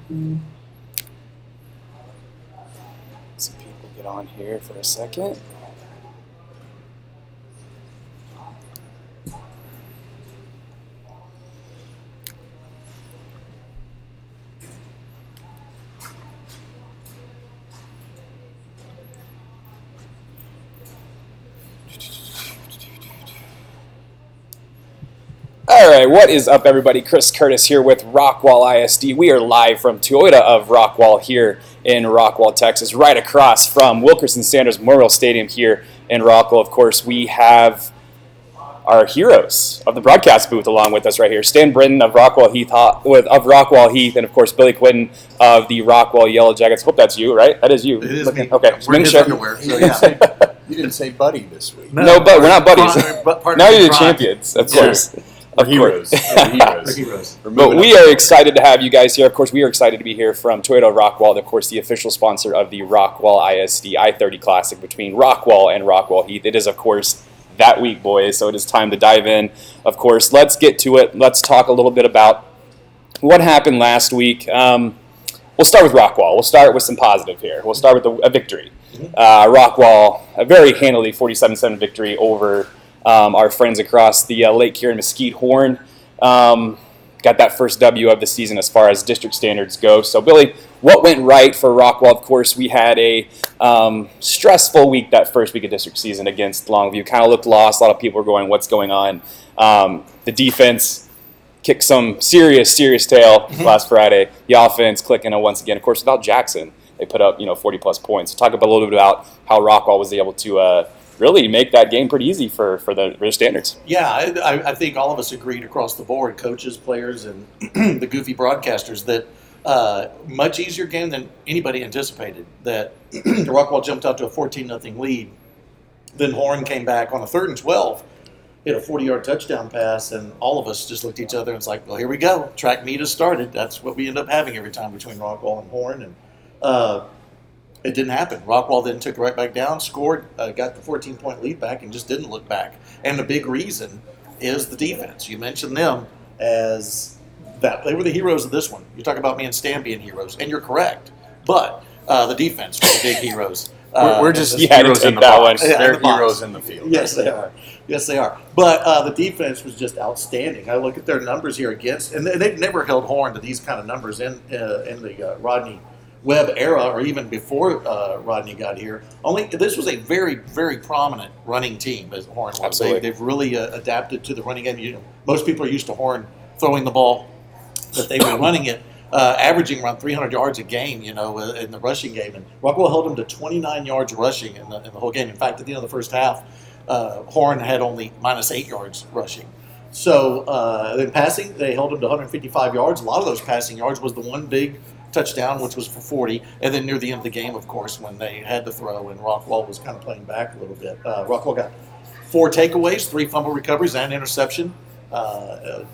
Some people get on here for a second. All right, what is up, everybody? Chris Curtis here with Rockwall ISD. We are live from Toyota of Rockwall here in Rockwall, Texas, right across from Wilkerson Sanders Memorial Stadium here in Rockwall. Of course, we have our heroes of the broadcast booth along with us right here. Stan Britton of Rockwall Heath, and of course Billy Quinton of the Rockwall Yellow Jackets. Hope that's you, right? That is you. It is me. Okay, We're in his underwear, so yeah. You didn't say buddy this week. No, but we're not buddies. Now you're the Pride. champions, of course. Of Heroes. course. We're Heroes. But we are excited to have you guys here. Of course, we are excited to be here from Toyota Rockwall, of course, the official sponsor of the Rockwall ISD I-30 Classic between Rockwall and Rockwall Heath. It is, of course, that week, boys, so it is time to dive in. Of course, let's get to it. Let's talk a little bit about what happened last week. We'll start with Rockwall. We'll start with some positive here. We'll start with a victory. Rockwall, a very handily 47-7 victory over our friends across the Lake Huron Mesquite Horn. Got that first W of the season as far as district standards go. So, Billy, what went right for Rockwall? Of course, we had a stressful week that first week of district season against Longview. Kind of looked lost. A lot of people were going, what's going on? The defense kicked some serious tail last Friday. The offense clicking once again. Of course, without Jackson, they put up 40-plus points. So talk a little bit about how Rockwall was able to really make that game pretty easy for the standards. Yeah, I think all of us agreed across the board, coaches, players, and the goofy broadcasters, that much easier game than anybody anticipated. That Rockwall jumped out to a 14-0 lead. Then Horn came back on a 3rd and 12, hit a 40-yard touchdown pass, and all of us just looked at each other and it's like, well, here we go. Track meet has started. That's what we end up having every time between Rockwall and Horn. And it didn't happen. Rockwall then took it right back down, scored, got the 14-point lead back, and just didn't look back. And the big reason is the defense. You mentioned them as that. They were the heroes of this one. You talk about me and Stan being heroes, and you're correct. But the defense were the big heroes. We're just heroes in the box. They're heroes in the field. Yes, they are. Yes, they are. But the defense was just outstanding. I look at their numbers here against, and they've never held Horn to these kind of numbers in the Rodney Webb era, or even before Rodney got here. This was a very, very prominent running team as Horn was. Absolutely. They've really adapted to the running game. Most people are used to Horn throwing the ball, but they were running it, averaging around 300 yards a game, in the rushing game. And Rockwall held them to 29 yards rushing in the whole game. In fact, at the end of the first half, Horn had only -8 yards rushing. So then passing, they held them to 155 yards. A lot of those passing yards was the one big touchdown, which was for 40, and then near the end of the game, of course, when they had to throw and Rockwall was kind of playing back a little bit. Rockwall got 4 takeaways, 3 fumble recoveries, and an interception.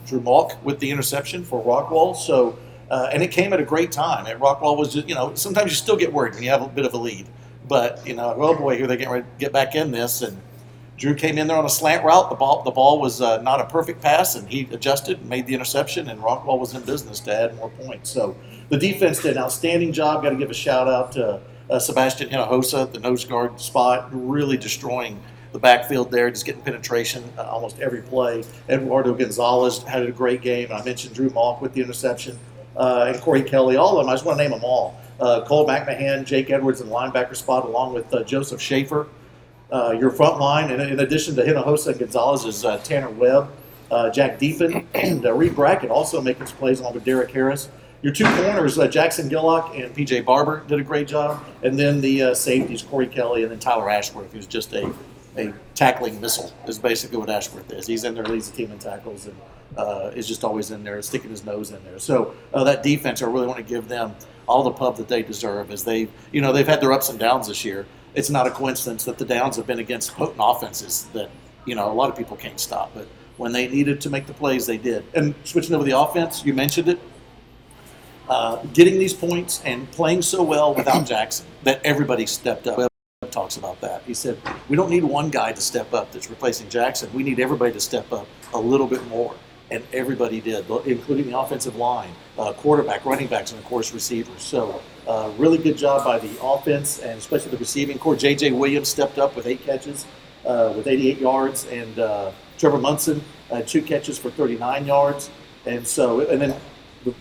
Drew Malk with the interception for Rockwall. So, and it came at a great time. And Rockwall was just, sometimes you still get worried when you have a bit of a lead, but well, boy, here they getting ready to get back in this. And Drew came in there on a slant route. The ball was not a perfect pass, and he adjusted and made the interception, and Rockwall was in business to add more points. So the defense did an outstanding job. Got to give a shout-out to Sebastian Hinojosa at the nose guard spot, really destroying the backfield there, just getting penetration almost every play. Eduardo Gonzalez had a great game. I mentioned Drew Malk with the interception, and Corey Kelly, all of them. I just want to name them all. Cole McMahon, Jake Edwards in the linebacker spot, along with Joseph Schaefer. Your front line, and in addition to Hinojosa and Gonzalez, is Tanner Webb, Jack Deepen, and Reed Brackett also making some plays along with Derek Harris. Your 2 corners, Jackson Gillock and P.J. Barber, did a great job. And then the safeties, Corey Kelly and then Tyler Ashworth, who's just a tackling missile, is basically what Ashworth is. He's in there, leads the team in tackles, and is just always in there, sticking his nose in there. So that defense, I really want to give them all the pub that they deserve, as they've had their ups and downs this year. It's not a coincidence that the downs have been against potent offenses that, a lot of people can't stop. But when they needed to make the plays, they did. And switching over to the offense, you mentioned it. Getting these points and playing so well without Jackson that everybody stepped up. Webb talks about that. He said, we don't need one guy to step up that's replacing Jackson. We need everybody to step up a little bit more. and everybody did, including the offensive line, quarterback, running backs, and of course receivers. So really good job by the offense and especially the receiving core. J.J. Williams stepped up with 8 catches with 88 yards, and Trevor Munson had 2 catches for 39 yards. And then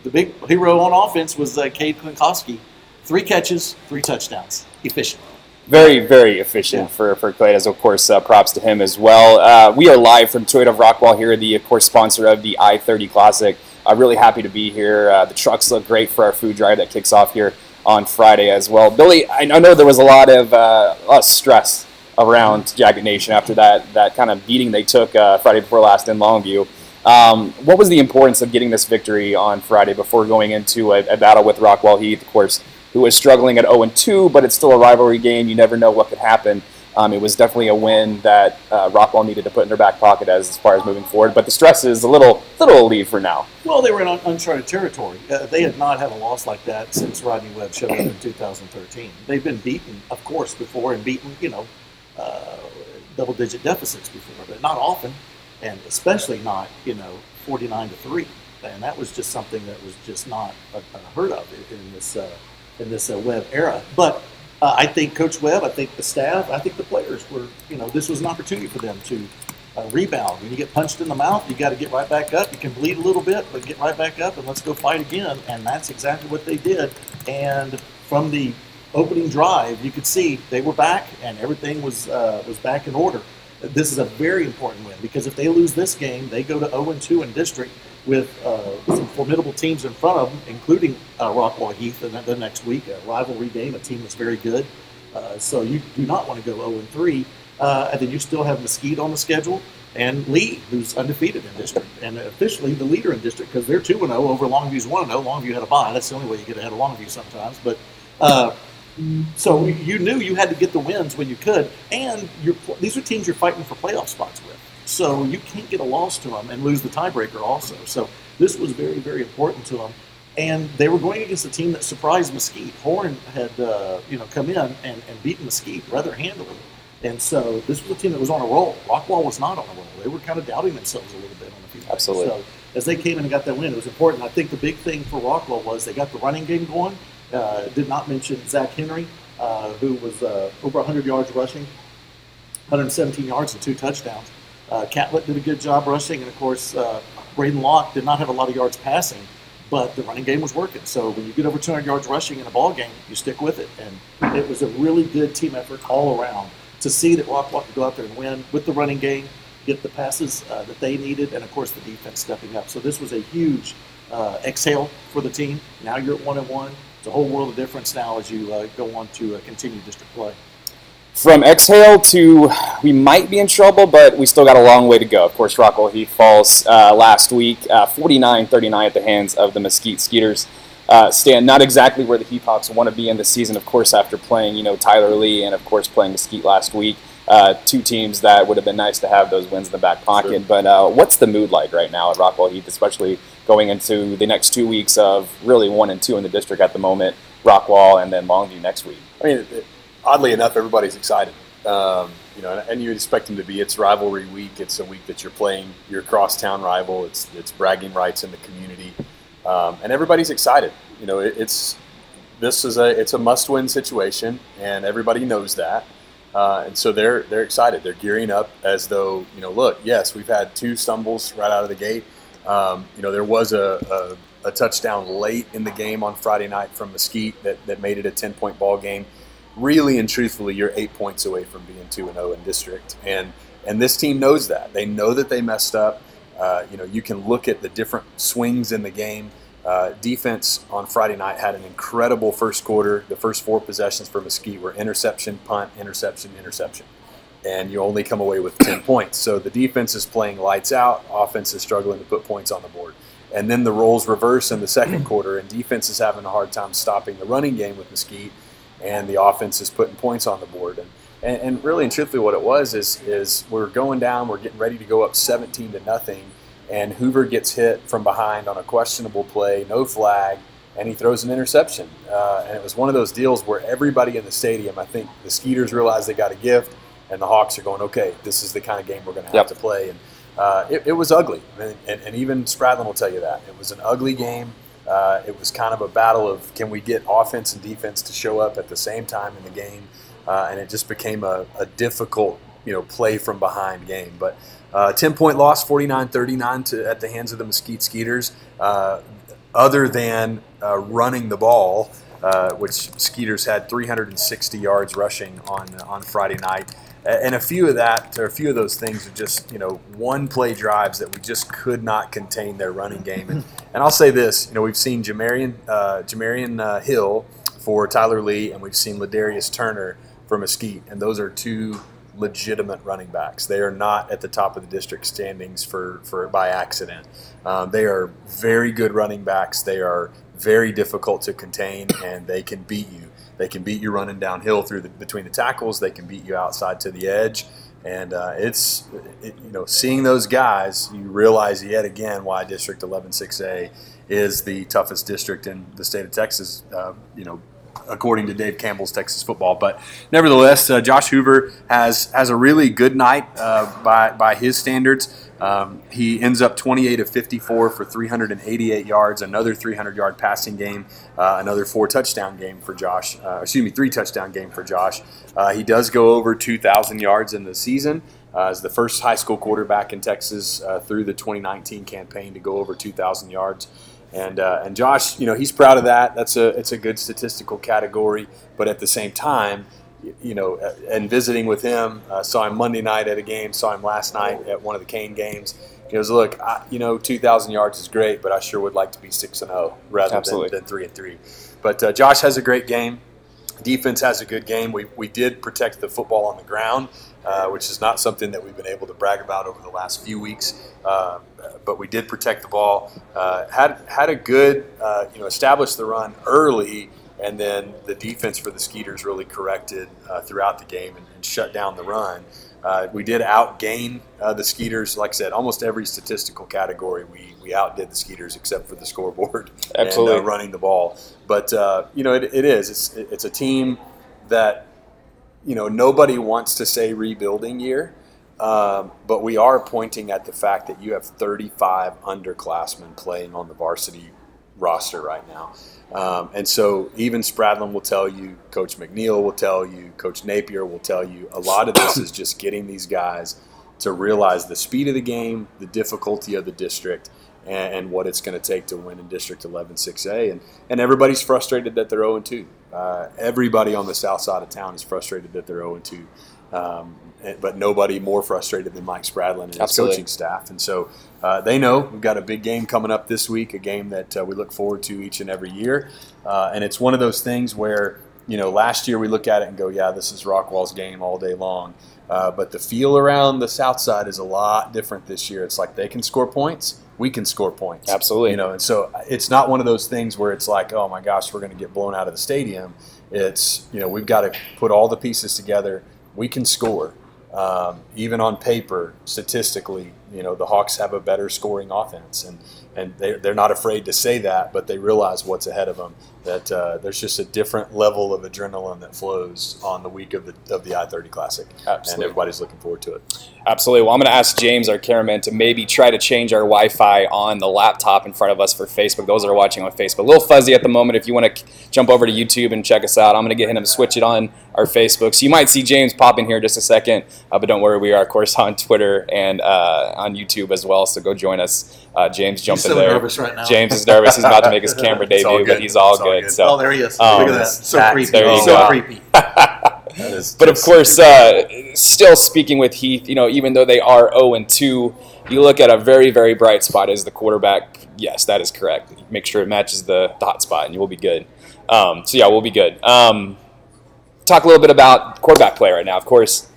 the big hero on offense was Cade Klinkowski, 3 catches, 3 touchdowns, efficient. Very, very efficient for Clayton. Of course, props to him as well. We are live from Toyota of Rockwall here, the, of course, sponsor of the I-30 Classic. Really happy to be here. The trucks look great for our food drive that kicks off here on Friday as well. Billy, I know there was a lot of stress around Jacket Nation after that kind of beating they took Friday before last in Longview. What was the importance of getting this victory on Friday before going into a battle with Rockwall Heath, of course, who was struggling at 0-2, but it's still a rivalry game. You never know what could happen. It was definitely a win that Rockwall needed to put in their back pocket as far as moving forward. But the stress is a little relieved for now. Well, they were in uncharted territory. They had not had a loss like that since Rodney Webb showed up in 2013. They've been beaten, of course, before, and beaten, double-digit deficits before, but not often, and especially not, 49-3. And that was just something that was just not unheard of in this Webb era. But I think Coach Webb, I think the staff, I think the players were, this was an opportunity for them to rebound. When you get punched in the mouth, you got to get right back up. You can bleed a little bit, but get right back up and let's go fight again. And that's exactly what they did. And from the opening drive, you could see they were back and everything was back in order. This is a very important win because if they lose this game, they go to 0-2 in district with some formidable teams in front of them, including Rockwall Heath the next week, a rivalry game, a team that's very good. So you do not want to go 0-3. And then you still have Mesquite on the schedule and Lee, who's undefeated in district, and officially the leader in district because they're 2-0 over Longview's 1-0. Longview had a bye. That's the only way you get ahead of Longview sometimes. But so you knew you had to get the wins when you could, and these are teams you're fighting for playoff spots with. So you can't get a loss to them and lose the tiebreaker also. So this was very, very important to them. And they were going against a team that surprised Mesquite. Horn had come in and beaten Mesquite rather handily. And so this was a team that was on a roll. Rockwall was not on a roll. They were kind of doubting themselves a little bit on the field. Absolutely. So as they came in and got that win, it was important. I think the big thing for Rockwall was they got the running game going. Did not mention Zach Henry, who was over 100 yards rushing, 117 yards and 2 touchdowns. Catlett did a good job rushing, and of course, Braden Locke did not have a lot of yards passing, but the running game was working. So when you get over 200 yards rushing in a ball game, you stick with it. And it was a really good team effort all around to see that Rockwall could go out there and win with the running game, get the passes that they needed, and of course the defense stepping up. So this was a huge exhale for the team. Now you're at 1-1. It's a whole world of difference now as you go on to continue district play. From exhale to we might be in trouble, but we still got a long way to go. Of course, Rockwall Heath falls last week, 49-39 at the hands of the Mesquite Skeeters. Stan, not exactly where the Heath Hawks want to be in the season, of course, after playing Tyler Lee and, of course, playing Mesquite last week. 2 teams that would have been nice to have those wins in the back pocket. Sure. But what's the mood like right now at Rockwall Heath, especially going into the next 2 weeks of really 1-2 in the district at the moment, Rockwall and then Longview next week? I mean, oddly enough, everybody's excited. And you expect them to be. It's rivalry week. It's a week that you're playing your crosstown rival. It's bragging rights in the community, and everybody's excited. It's a must-win situation, and everybody knows that. And so they're excited. They're gearing up as though, look, yes, we've had 2 stumbles right out of the gate. There was a touchdown late in the game on Friday night from Mesquite that made it a 10-point ball game. Really and truthfully, you're 8 points away from being 2-0 in district. And this team knows that. They know that they messed up. You can look at the different swings in the game. Defense on Friday night had an incredible first quarter. The first 4 possessions for Mesquite were interception, punt, interception, interception. And you only come away with 10 points. So the defense is playing lights out. Offense is struggling to put points on the board. And then the roles reverse in the second quarter, and defense is having a hard time stopping the running game with Mesquite, and the offense is putting points on the board. And really and truthfully what it was is we're going down, we're getting ready to go up 17-0, and Hoover gets hit from behind on a questionable play, no flag, and he throws an interception. And it was one of those deals where everybody in the stadium, I think the Skeeters realized they got a gift, and the Hawks are going, okay, this is the kind of game we're going to have to play. And it was ugly. And even Spradlin will tell you that. It was an ugly game. It was kind of a battle of can we get offense and defense to show up at the same time in the game, and it just became a difficult play from behind game. But 10-point loss, 49-39 at the hands of the Mesquite Skeeters. Other than running the ball, which Skeeters had 360 yards rushing on Friday night. And a few of those things are just, one-play drives that we just could not contain their running game. And I'll say this, we've seen Jamarian Hill for Tyler Lee, and we've seen Ladarius Turner for Mesquite, and those are two legitimate running backs. They are not at the top of the district standings for by accident. They are very good running backs. They are very difficult to contain, and they can beat you. They can beat you running downhill between the tackles. They can beat you outside to the edge. And seeing those guys, you realize yet again why District 11-6A is the toughest district in the state of Texas, according to Dave Campbell's Texas Football. But nevertheless, Josh Hoover has a really good night by his standards. He ends up 28 of 54 for 388 yards, another 300-yard passing game, another 3-touchdown game for Josh. He does go over 2,000 yards in the season as the first high school quarterback in Texas through the 2019 campaign to go over 2,000 yards. And Josh, he's proud of that. It's a good statistical category, but at the same time, and visiting with him, saw him Monday night at a game, saw him last night at one of the Kane games. He goes, look, 2,000 yards is great, but I sure would like to be 6-0 rather than 3-3. But Josh has a great game. Defense has a good game. We did protect the football on the ground, which is not something that we've been able to brag about over the last few weeks. But we did protect the ball. Had a good, established the run early, and then the defense for the Skeeters really corrected throughout the game and shut down the run. We did outgain the Skeeters. Like I said, almost every statistical category we outdid the Skeeters except for the scoreboard. Absolutely. And running the ball. But, it's a team that, nobody wants to say rebuilding year. But we are pointing at the fact that you have 35 underclassmen playing on the varsity roster right now. And so even Spradlin will tell you, Coach McNeil will tell you, Coach Napier will tell you, a lot of this is just getting these guys to realize the speed of the game, the difficulty of the district, and what it's going to take to win in District 11-6A. And everybody's frustrated that they're 0-2. Everybody on the south side of town is frustrated that they're 0-2. But nobody more frustrated than Mike Spradlin and his coaching staff. And so they know we've got a big game coming up this week, a game that we look forward to each and every year. And it's one of those things where, last year we look at it and go, yeah, this is Rockwall's game all day long. But the feel around the south side is a lot different this year. It's like they can score points. We can score points. Absolutely. And so it's not one of those things where it's like, oh, my gosh, we're going to get blown out of the stadium. It's, we've got to put all the pieces together. We can score. Even on paper, statistically, the Hawks have a better scoring offense, and they're not afraid to say that, but they realize what's ahead of them, that there's just a different level of adrenaline that flows on the week of the I-30 Classic. Absolutely. And everybody's looking forward to it. Absolutely. Well, I'm going to ask James, our cameraman, to maybe try to change our Wi-Fi on the laptop in front of us for Facebook. Those that are watching on Facebook, a little fuzzy at the moment. If you want to jump over to YouTube and check us out, I'm going to get him to switch it on our Facebook. So you might see James pop in here in just a second, but don't worry, we are, of course, on Twitter and on YouTube as well, so go join us. James jumping so there. Nervous right now. James is nervous. He's about to make his camera debut, but he's all good. So. Oh, there he is. Look at that. So creepy. There you So go. creepy. But of course, still speaking with Heath, even though they are 0-2, you look at a very, very bright spot as the quarterback. Yes, that is correct. Make sure it matches the hot spot, and you will be good. We'll be good. Talk a little bit about quarterback play right now. Of course,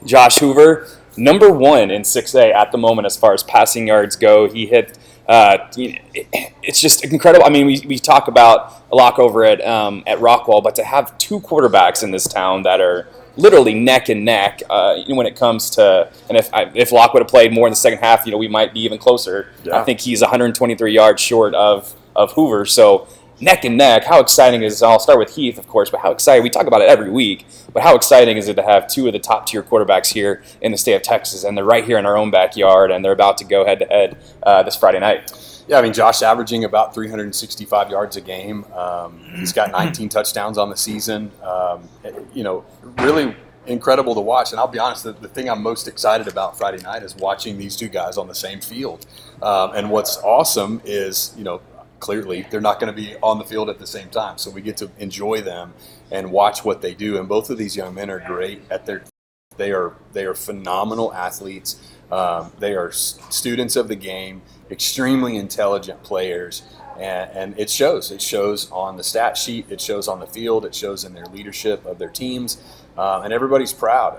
Josh Hoover, number 1 in 6A at the moment as far as passing yards go. He hit. It's just incredible. I mean, we talk about a lock over at Rockwall, but to have 2 quarterbacks in this town that are literally neck and neck when it comes to, and if Locke would have played more in the second half, we might be even closer. Yeah. I think he's 123 yards short of Hoover. So neck and neck. How exciting is it? I'll start with Heath, of course, but how exciting, we talk about it every week, but how exciting is it to have two of the top tier quarterbacks here in the state of Texas, and they're right here in our own backyard, and they're about to go head to head this Friday night? Yeah, I mean, Josh averaging about 365 yards a game. He's got 19 touchdowns on the season. Really incredible to watch. And I'll be honest, the thing I'm most excited about Friday night is watching these two guys on the same field. And what's awesome is, clearly they're not going to be on the field at the same time. So we get to enjoy them and watch what they do. And both of these young men are great at they are phenomenal athletes. They are students of the game, extremely intelligent players, and it shows. It shows on the stat sheet. It shows on the field. It shows in their leadership of their teams, and everybody's proud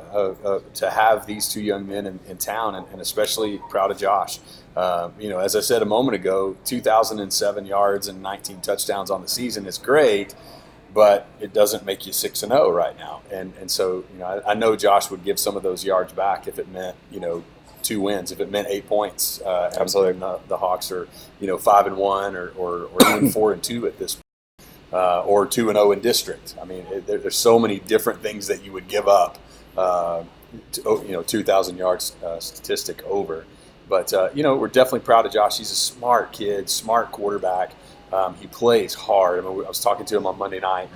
to have these two young men in town, and especially proud of Josh. As I said a moment ago, 2,007 yards and 19 touchdowns on the season is great, but it doesn't make you 6-0 right now. And so, I know Josh would give some of those yards back if it meant, 2 wins, if it meant 8 points. Absolutely. The Hawks are, 5-1 or even 4-2 at this point, or 2-0 in district. I mean, there's so many different things that you would give up, 2,000 yards statistic over. But, we're definitely proud of Josh. He's a smart kid, smart quarterback. He plays hard. I was talking to him on Monday night,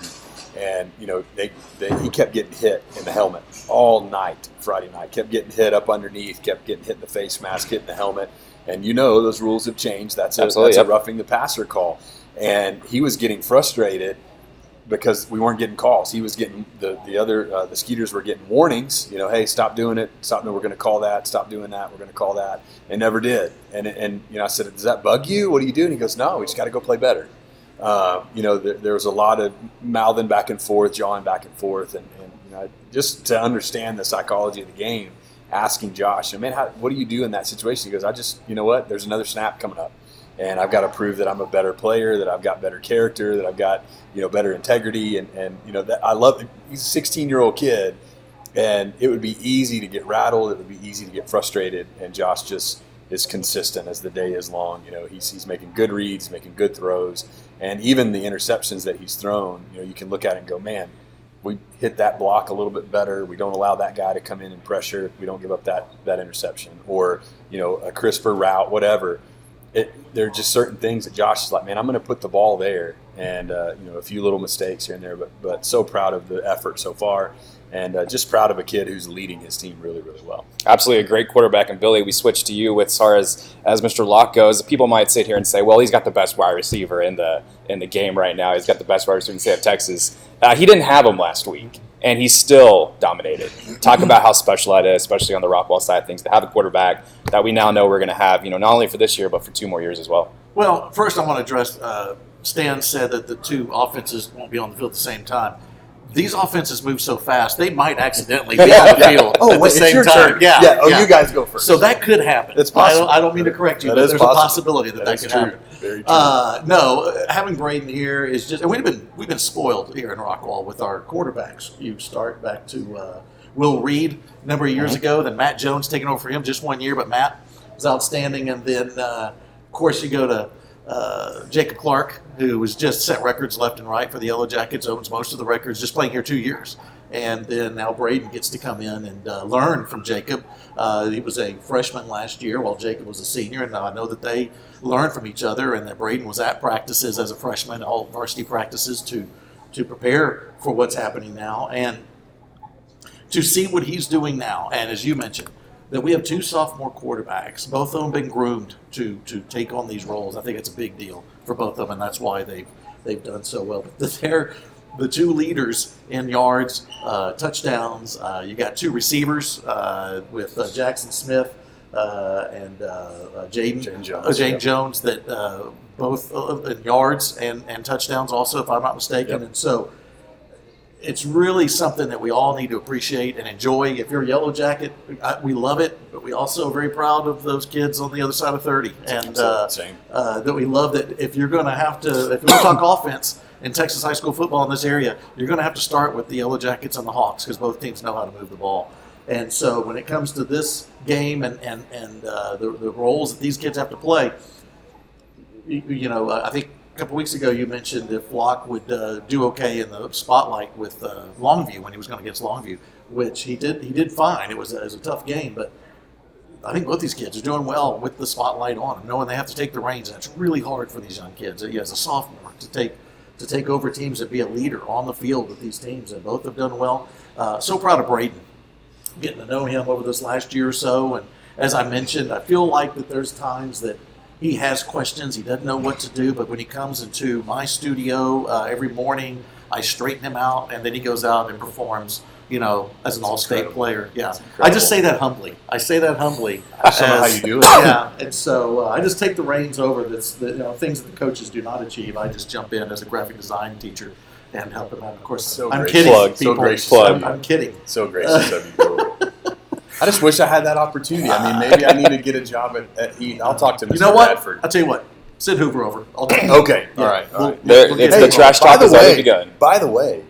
and he kept getting hit in the helmet all night Friday night. Kept getting hit up underneath, kept getting hit in the face mask, hit in the helmet. And those rules have changed. That's a roughing the passer call. And he was getting frustrated because we weren't getting calls. He was getting the Skeeters were getting warnings. Hey, stop doing it. Stop. No, we're going to call that. Stop doing that. We're going to call that. And never did. And I said, does that bug you? What do you do? And he goes, no, we just got to go play better. There was a lot of mouthing back and forth, jawing back and forth, and just to understand the psychology of the game, asking Josh, man, what do you do in that situation? He goes, there's another snap coming up, and I've got to prove that I'm a better player, that I've got better character, that I've got better integrity, and that I love. He's a 16-year-old kid, and it would be easy to get rattled, it would be easy to get frustrated, and Josh just is consistent as the day is long. He's making good reads, making good throws, and even the interceptions that he's thrown, you can look at it and go, man, we hit that block a little bit better. We don't allow that guy to come in and pressure. We don't give up that interception, or a crisper route, whatever. There are just certain things that Josh is like, man, I'm going to put the ball there, and a few little mistakes here and there, but so proud of the effort so far. And just proud of a kid who's leading his team really, really well. Absolutely a great quarterback. And Billy, we switched to you with as far as Mr. Locke goes. People might sit here and say, well, he's got the best wide receiver in the game right now. He's got the best wide receiver in the state of Texas. He didn't have him last week, and he still dominated. Talk about how special that is, especially on the Rockwall side of things, to have a quarterback that we now know we're going to have, not only for this year, but for 2 more years as well. Well, first I want to address, Stan said that the two offenses won't be on the field at the same time. These offenses move so fast, they might accidentally be on the field at the same time. Yeah. Oh, you guys go first. So that could happen. It's possible. I don't mean to correct you, but there's a possibility that could happen. Very true. No, having Braden here is just, and we've been spoiled here in Rockwall with our quarterbacks. You start back to Will Reed a number of years ago, then Matt Jones taking over for him just 1 year, but Matt was outstanding. And then, of course, you go to Jacob Clark, who was just set records left and right for the Yellow Jackets, owns most of the records, just playing here 2 years. And then now Braden gets to come in and learn from Jacob. He was a freshman last year while Jacob was a senior, and I know that they learned from each other, and that Braden was at practices as a freshman, all varsity practices to prepare for what's happening now. And to see what he's doing now, and as you mentioned, that we have 2 sophomore quarterbacks, both of them been groomed to take on these roles. I think it's a big deal for both of them, and that's why they've done so well. But they're the 2 leaders in yards, touchdowns. You got 2 receivers with Jackson Smith and Jaden Jones that both in yards and touchdowns also, if I'm not mistaken. Yep. And so it's really something that we all need to appreciate and enjoy. If you're a Yellow Jacket, we love it, but we also are very proud of those kids on the other side of 30. And that we love that if you're going to have to, if we talk offense in Texas high school football in this area, you're going to have to start with the Yellow Jackets and the Hawks, because both teams know how to move the ball. And so when it comes to this game and the roles that these kids have to play, I think a couple weeks ago you mentioned if Locke would do okay in the spotlight with Longview when he was going against Longview, which he did. He did fine. It was a tough game, but I think both these kids are doing well with the spotlight on them, knowing they have to take the reins. And it's really hard for these young kids. As a sophomore to take over teams and be a leader on the field with these teams, and both have done well. So proud of Braden, getting to know him over this last year or so, and as I mentioned, I feel like that there's times that he has questions. He doesn't know what to do, but when he comes into my studio every morning, I straighten him out, and then he goes out and performs, as an all-state player. Yeah, I just say that humbly. I say that humbly. I just don't know how you do it. Yeah, and so I just take the reins over things that the coaches do not achieve. I just jump in as a graphic design teacher and help him out. Of course, I'm kidding. Plug. People. So gracious. I'm kidding. So gracious of you. I just wish I had that opportunity. I mean, maybe I need to get a job at Heath. I'll talk to Mr. You know what? Bradford. I'll tell you what. Send Hoover over. I'll take it. Okay. Yeah. All right. It's the trash talk has already begun. By the way,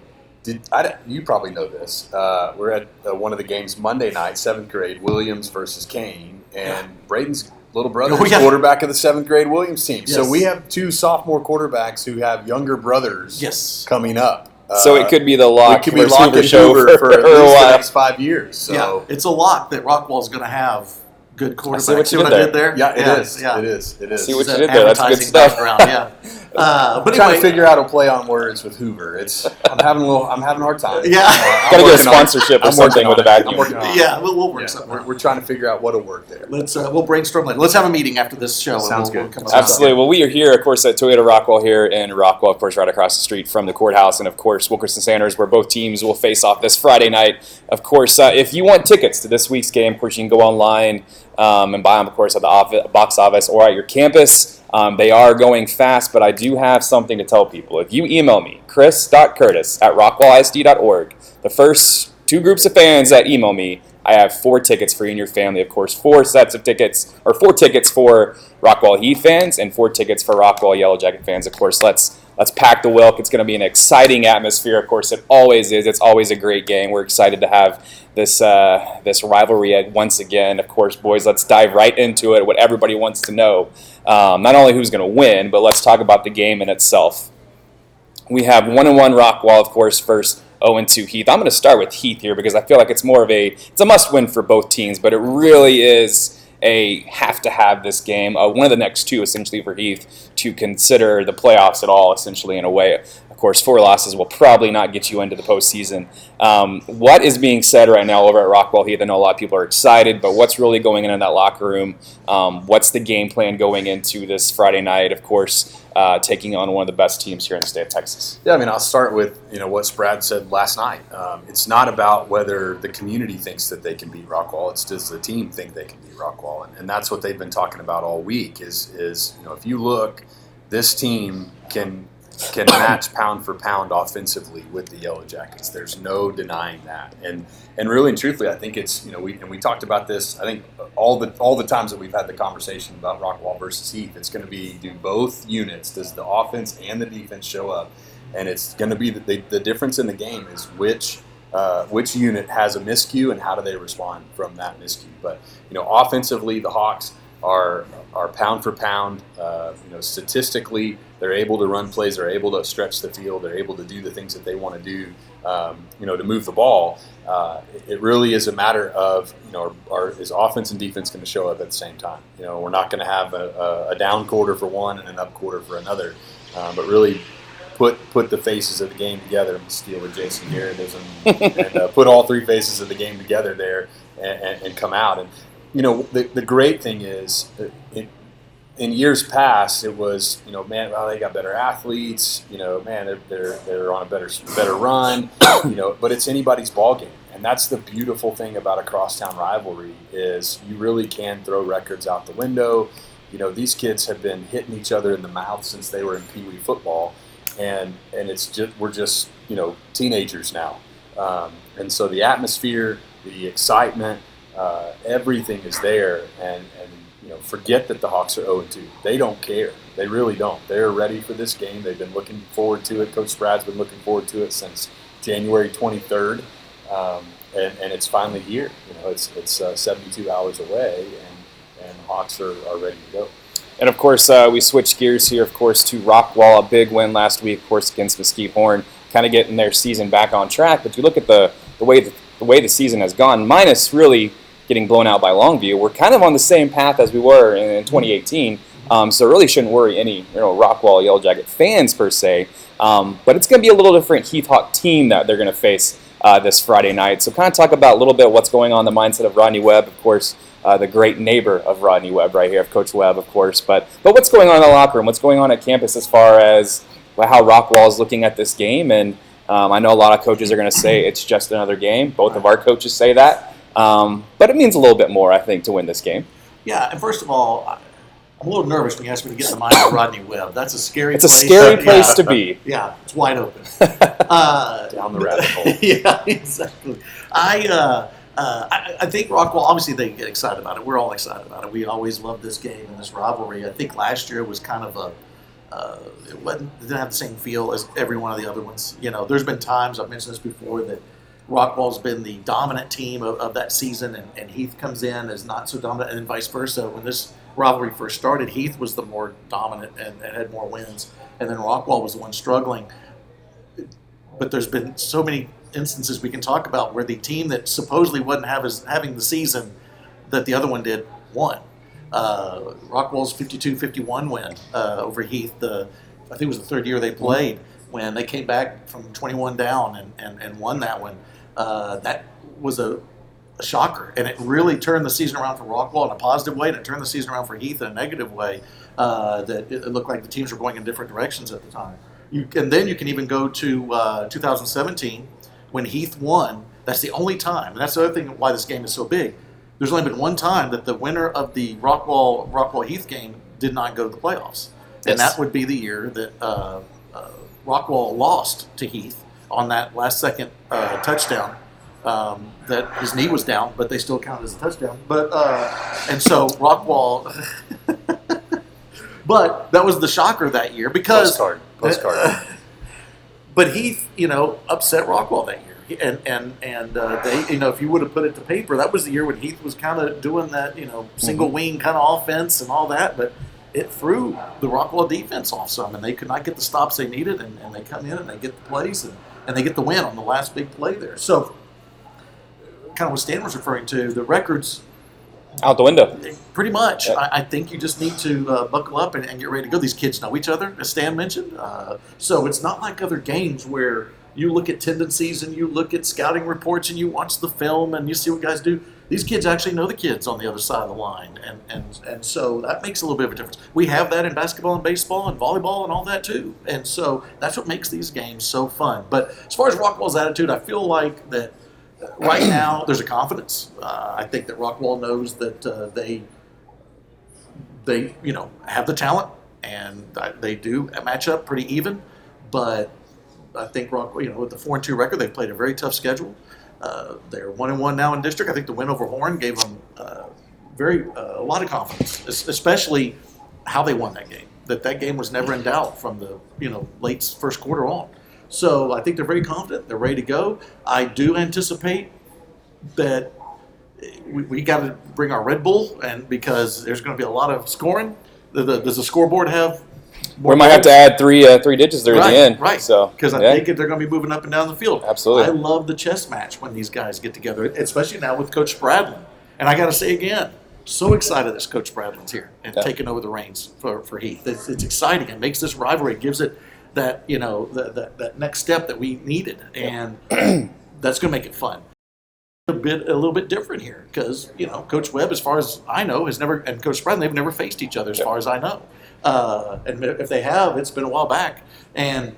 you probably know this. We're at one of the games Monday night, 7th grade, Williams versus Kane, and Braden's little brother is quarterback of the 7th grade Williams team. Yes. So we have 2 sophomore quarterbacks who have younger brothers coming up. So it could be the Locke versus Hoover and show Hoover for at a least the while. next 5 years. So it's a lock that Rockwall's going to have good quarterbacks. See what you did I did there? yeah, it is. Yeah. It is. See what you did there. That's good Advertising stuff. background, yeah. But I'm trying anyway, to figure out a play on words with Hoover. I'm having a hard time. Yeah. Got to get a sponsorship or something with a vacuum. yeah, we'll work something. We're trying to figure out what'll work there. We'll brainstorm later. Let's have a meeting after this show. Sounds and we'll good. come up with Absolutely. Well, we are here, of course, at Toyota Rockwall here in Rockwall, of course, right across the street from the courthouse, and of course, Wilkerson Sanders, where both teams will face off this Friday night. Of course, if you want tickets to this week's game, of course, you can go online and buy them, of course, at the box office or at your campus. They are going fast, but I do have something to tell people. If you email me, chris.curtis@rockwallisd.org, the first 2 groups of fans that email me, I have 4 tickets for you and your family. Of course, 4 sets of tickets, or 4 tickets for Rockwall Heath fans and 4 tickets for Rockwall Yellow Jacket fans. Of course, let's pack the Wilk. It's going to be an exciting atmosphere. Of course, it always is. It's always a great game. We're excited to have this rivalry once again. Of course, boys, let's dive right into it. What everybody wants to know, not only who's going to win, but let's talk about the game in itself. We have 1-1 Rockwall, of course, first 0-2 Heath. I'm going to start with Heath here because I feel like it's a must-win for both teams, but it really is a have to have this game, one of the next 2 essentially for Heath to consider the playoffs at all, essentially, in a way. Of course, 4 losses will probably not get you into the postseason. What is being said right now over at Rockwall Heath? I know a lot of people are excited, but what's really going in that locker room? What's the game plan going into this Friday night? Of course, taking on one of the best teams here in the state of Texas. Yeah, I mean, I'll start with what Brad said last night. It's not about whether the community thinks that they can beat Rockwall. It's does the team think they can beat Rockwall, and that's what they've been talking about all week. Is if you look, this team can match pound for pound offensively with the Yellow Jackets. There's no denying that, and really and truthfully, I think it's we talked about this. I think all the times that we've had the conversation about Rockwall versus Heath, it's going to be, do both units, does the offense and the defense show up, and it's going to be the difference in the game is which unit has a miscue and how do they respond from that miscue. But offensively, the Hawks are pound for pound. Statistically, they're able to run plays. They're able to stretch the field. They're able to do the things that they want to do. To move the ball. It really is a matter of is offense and defense going to show up at the same time? We're not going to have a down quarter for one and an up quarter for another, but really put the faces of the game together. I'm steal with Jason Garrettism and put all 3 faces of the game together there and come out. And the great thing is, in years past, it was they got better athletes. They're on a better run. But it's anybody's ball game, and that's the beautiful thing about a crosstown rivalry is you really can throw records out the window. These kids have been hitting each other in the mouth since they were in Pee Wee football, and we're just teenagers now, and so the atmosphere, the excitement. Everything is there, and forget that the Hawks are 0-2. They don't care. They really don't. They're ready for this game. They've been looking forward to it. Coach Brad's been looking forward to it since January 23rd, and it's finally here. It's 72 hours away, and the Hawks are ready to go. And of course, we switched gears here, of course, to Rockwall, a big win last week, of course, against Mesquite Horn, kind of getting their season back on track. But you look at the way the season has gone, minus really getting blown out by Longview, we're kind of on the same path as we were in 2018. So really shouldn't worry any Rockwall Yellow Jacket fans per se. But it's going to be a little different Heath Hawk team that they're going to face this Friday night. So kind of talk about a little bit what's going on in the mindset of Rodney Webb, of course, the great neighbor of Rodney Webb right here, of Coach Webb, of course. But what's going on in the locker room? What's going on at campus as far as how Rockwall is looking at this game? And I know a lot of coaches are going to say it's just another game. Both of our coaches say that. But it means a little bit more, I think, to win this game. Yeah, and first of all, I'm a little nervous when you ask me to get in the mind of Rodney Webb. That's a scary place. It's a scary place to be. Yeah, it's wide open. Down the rabbit hole. Yeah, exactly. I think Rockwall, obviously they get excited about it. We're all excited about it. We always love this game and this rivalry. I think last year was kind of it didn't have the same feel as every one of the other ones. There's been times, I've mentioned this before, that Rockwall's been the dominant team of that season, and Heath comes in as not so dominant, and vice versa. When this rivalry first started, Heath was the more dominant and had more wins, and then Rockwall was the one struggling. But there's been so many instances we can talk about where the team that supposedly wasn't having the season that the other one did won. Rockwall's 52-51 win over Heath, I think it was the third year they played, when they came back from 21 down and won that one. That was a shocker, and it really turned the season around for Rockwall in a positive way, and it turned the season around for Heath in a negative way. That it looked like the teams were going in different directions at the time. And then you can even go to 2017 when Heath won. That's the only time, and that's the other thing why this game is so big. There's only been one time that the winner of the Rockwall Heath game did not go to the playoffs, and that would be the year that Rockwall lost to Heath on that last second touchdown. That his knee was down, but they still counted as a touchdown. But and so Rockwall, but that was the shocker that year because postcard. But Heath, upset Rockwall that year, and they, if you would have put it to paper, that was the year when Heath was kind of doing that, single wing kind of offense and all that, but it threw the Rockwall defense off some, and they could not get the stops they needed, and they come in and they get the plays, and they get the win on the last big play there. So, kind of what Stan was referring to, the records out the window. Pretty much. Yep. I think you just need to buckle up and get ready to go. These kids know each other, as Stan mentioned. So it's not like other games where you look at tendencies and you look at scouting reports and you watch the film and you see what guys do. These kids actually know the kids on the other side of the line. And so that makes a little bit of a difference. We have that in basketball and baseball and volleyball and all that too. And so that's what makes these games so fun. But as far as Rockwall's attitude, I feel like that right now there's a confidence. I think that Rockwall knows that they have the talent and they do match up pretty even. But I think Rockwall, with the 4-2 record, they've played a very tough schedule. They're 1-1 now in district. I think the win over Horn gave them a lot of confidence, especially how they won that game. That game was never in doubt from the late first quarter on. So I think they're very confident. They're ready to go. I do anticipate that we got to bring our Red Bull, and because there's going to be a lot of scoring. Does the scoreboard have? We might have to add three digits there at the end. Right. So because I think they're going to be moving up and down the field. Absolutely. I love the chess match when these guys get together, especially now with Coach Spradlin. And I got to say again, so excited that Coach Spradlin's here and taking over the reins for Heath. It's exciting. It makes this rivalry. It gives it that that next step that we needed, and that's going to make it fun. A little bit different here because Coach Webb, as far as I know, has never, and Coach Spradlin, they've never faced each other as far as I know. And if they have, it's been a while back, and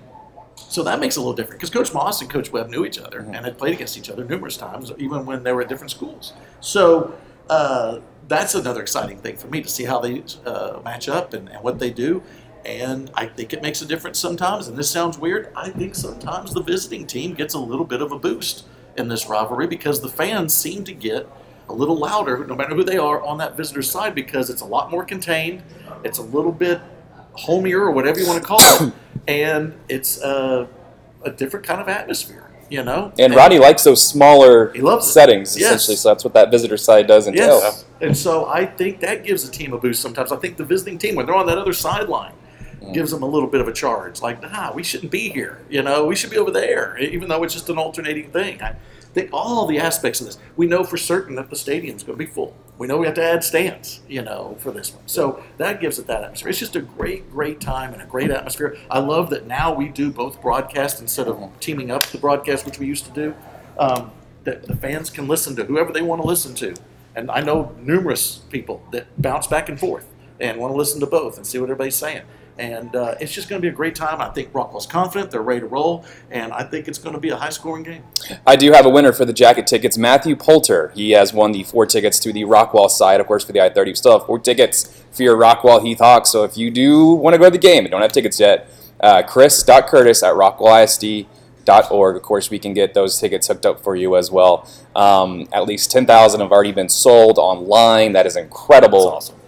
so that makes it a little different because Coach Moss and Coach Webb knew each other and had played against each other numerous times, even when they were at different schools. So that's another exciting thing for me to see how they match up and what they do. And I think it makes a difference sometimes. And this sounds weird. I think sometimes the visiting team gets a little bit of a boost in this rivalry because the fans seem to get a little louder, no matter who they are, on that visitor side because it's a lot more contained. It's a little bit homier or whatever you want to call it. And it's a different kind of atmosphere. you know. And Rodney likes those smaller He loves it. settings, Yes. essentially. So that's what that visitor side does entail. Yes. And so I think that gives a team a boost sometimes. I think the visiting team, when they're on that other sideline, gives them a little bit of a charge. Like, we shouldn't be here. You know, we should be over there, even though it's just an alternating thing. I think all the aspects of this. We know for certain that the stadium's going to be full. We know we have to add stands, you know, for this one. So that gives it that atmosphere. It's just a great, great time and a great atmosphere. I love that now we do both broadcasts instead of teaming up the broadcast, which we used to do. That the fans can listen to whoever they want to listen to. And I know numerous people that bounce back and forth and want to listen to both and see what everybody's saying. And it's just going to be a great time. I think Rockwall's confident. They're ready to roll. And I think it's going to be a high-scoring game. I do have a winner for the jacket tickets, Matthew Poulter. He has won the 4 tickets to the Rockwall side, of course, for the I-30. We still have 4 tickets for your Rockwall Heath Hawks. So if you do want to go to the game and don't have tickets yet, chris.curtis@rockwallisd.org. Of course, we can get those tickets hooked up for you as well. At least 10,000 have already been sold online. That is incredible. That's awesome.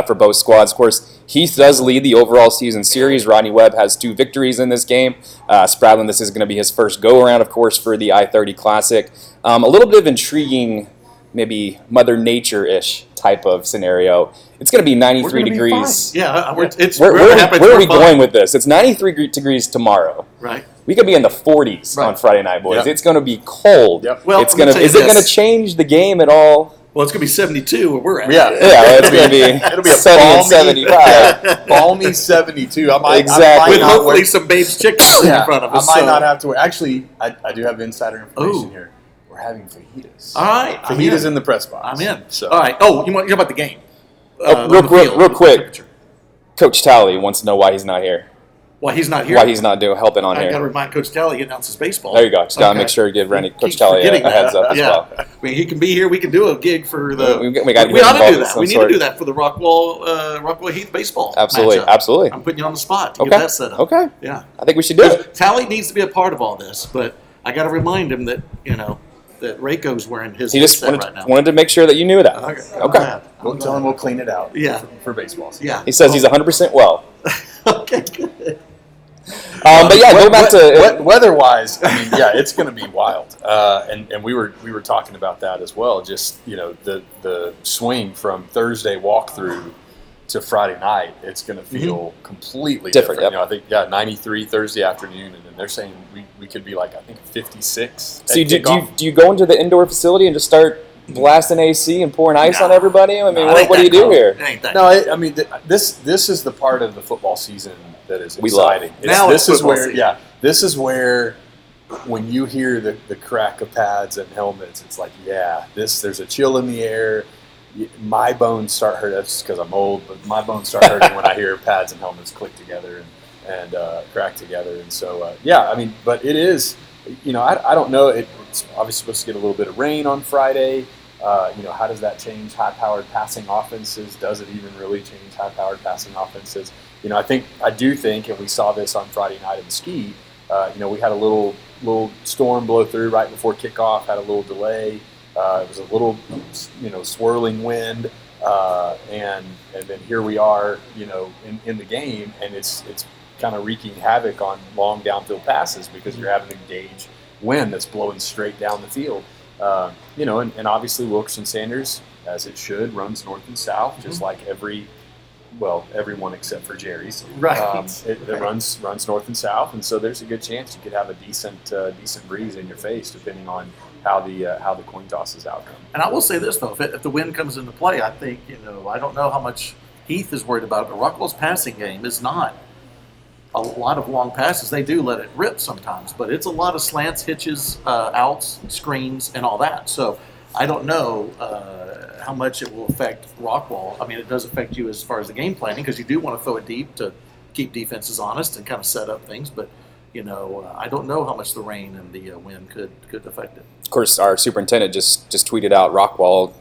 For both squads. Of course, Heath does lead the overall season series. Rodney Webb has 2 victories in this game. Spradlin, this is going to be his first go-around, of course, for the I-30 Classic. A little bit of intriguing, maybe Mother Nature-ish type of scenario. It's going to be 93 degrees. Yeah, Where are we going with this? It's 93 degrees tomorrow. Right. We could be in the 40s on Friday night, boys. Yep. It's going to be cold. Yep. Well, is it going to change the game at all? Well, it's going to be 72 where we're at. Yeah, it's going to be it'll be a sunny and balmy, 75. balmy 72. Exactly. With hopefully some Babe's chickens in front of us. I might not have to wear. Actually, I do have insider information here. We're having fajitas. All right. Fajitas in the press box. I'm in. So. All right. Oh, you know about the game? Real quick. Coach Talley wants to know why he's not here. Why he's not here? Why he's not helping on I got to here. remind Coach Talley he announces baseball. There you go. Just got to make sure to give Coach Talley a heads up as well. I mean, he can be here. We can do a gig for the. We ought to do that. We need to do that for the Rockwall Heath baseball. Absolutely, matchup. absolutely. I'm putting you on the spot to get that set up. Okay. Yeah. I think we should do it. Talley needs to be a part of all this, but I got to remind him that that Reiko's wearing his He just headset right now. wanted to make sure that you knew that. Okay. We'll tell him we'll clean it out. Yeah. For baseball season. Yeah. He says he's 100% well. Okay. Good. But yeah, go back to weather-wise. I mean, yeah, it's going to be wild, and we were talking about that as well. Just the swing from Thursday walkthrough to Friday night, it's going to feel completely different. Yep. I think 93 Thursday afternoon, and then they're saying we could be like 56. So do you go into the indoor facility and just start blasting AC and pouring ice on everybody? I mean, what do you do here? I mean, this is the part of the football season that is exciting. This is where when you hear the crack of pads and helmets, it's like, there's a chill in the air. My bones start hurting. That's because I'm old, but my bones start hurting when I hear pads and helmets click together and crack together. And so, I mean, but it is, I don't know. It's obviously supposed to get a little bit of rain on Friday. How does that change high-powered passing offenses? Does it even really change high-powered passing offenses? I do think, and we saw this on Friday night in Mesquite, we had a little storm blow through right before kickoff, had a little delay. It was a little, swirling wind, and then here we are, in the game, and it's kind of wreaking havoc on long downfield passes because you're having to gauge wind that's blowing straight down the field. And obviously Wilkerson Sanders, as it should, runs north and south, just like everyone except for Jerry's. Right. It runs north and south, and so there's a good chance you could have a decent breeze in your face, depending on how the coin toss is outcome. And I will say this though, if the wind comes into play, I think I don't know how much Heath is worried about it, but Rockwall's passing game is not a lot of long passes. They do let it rip sometimes, but it's a lot of slants, hitches, outs, screens, and all that. So I don't know how much it will affect Rockwall. I mean, it does affect you as far as the game planning because you do want to throw it deep to keep defenses honest and kind of set up things. But I don't know how much the rain and the wind could affect it. Of course, our superintendent just tweeted out Rockwall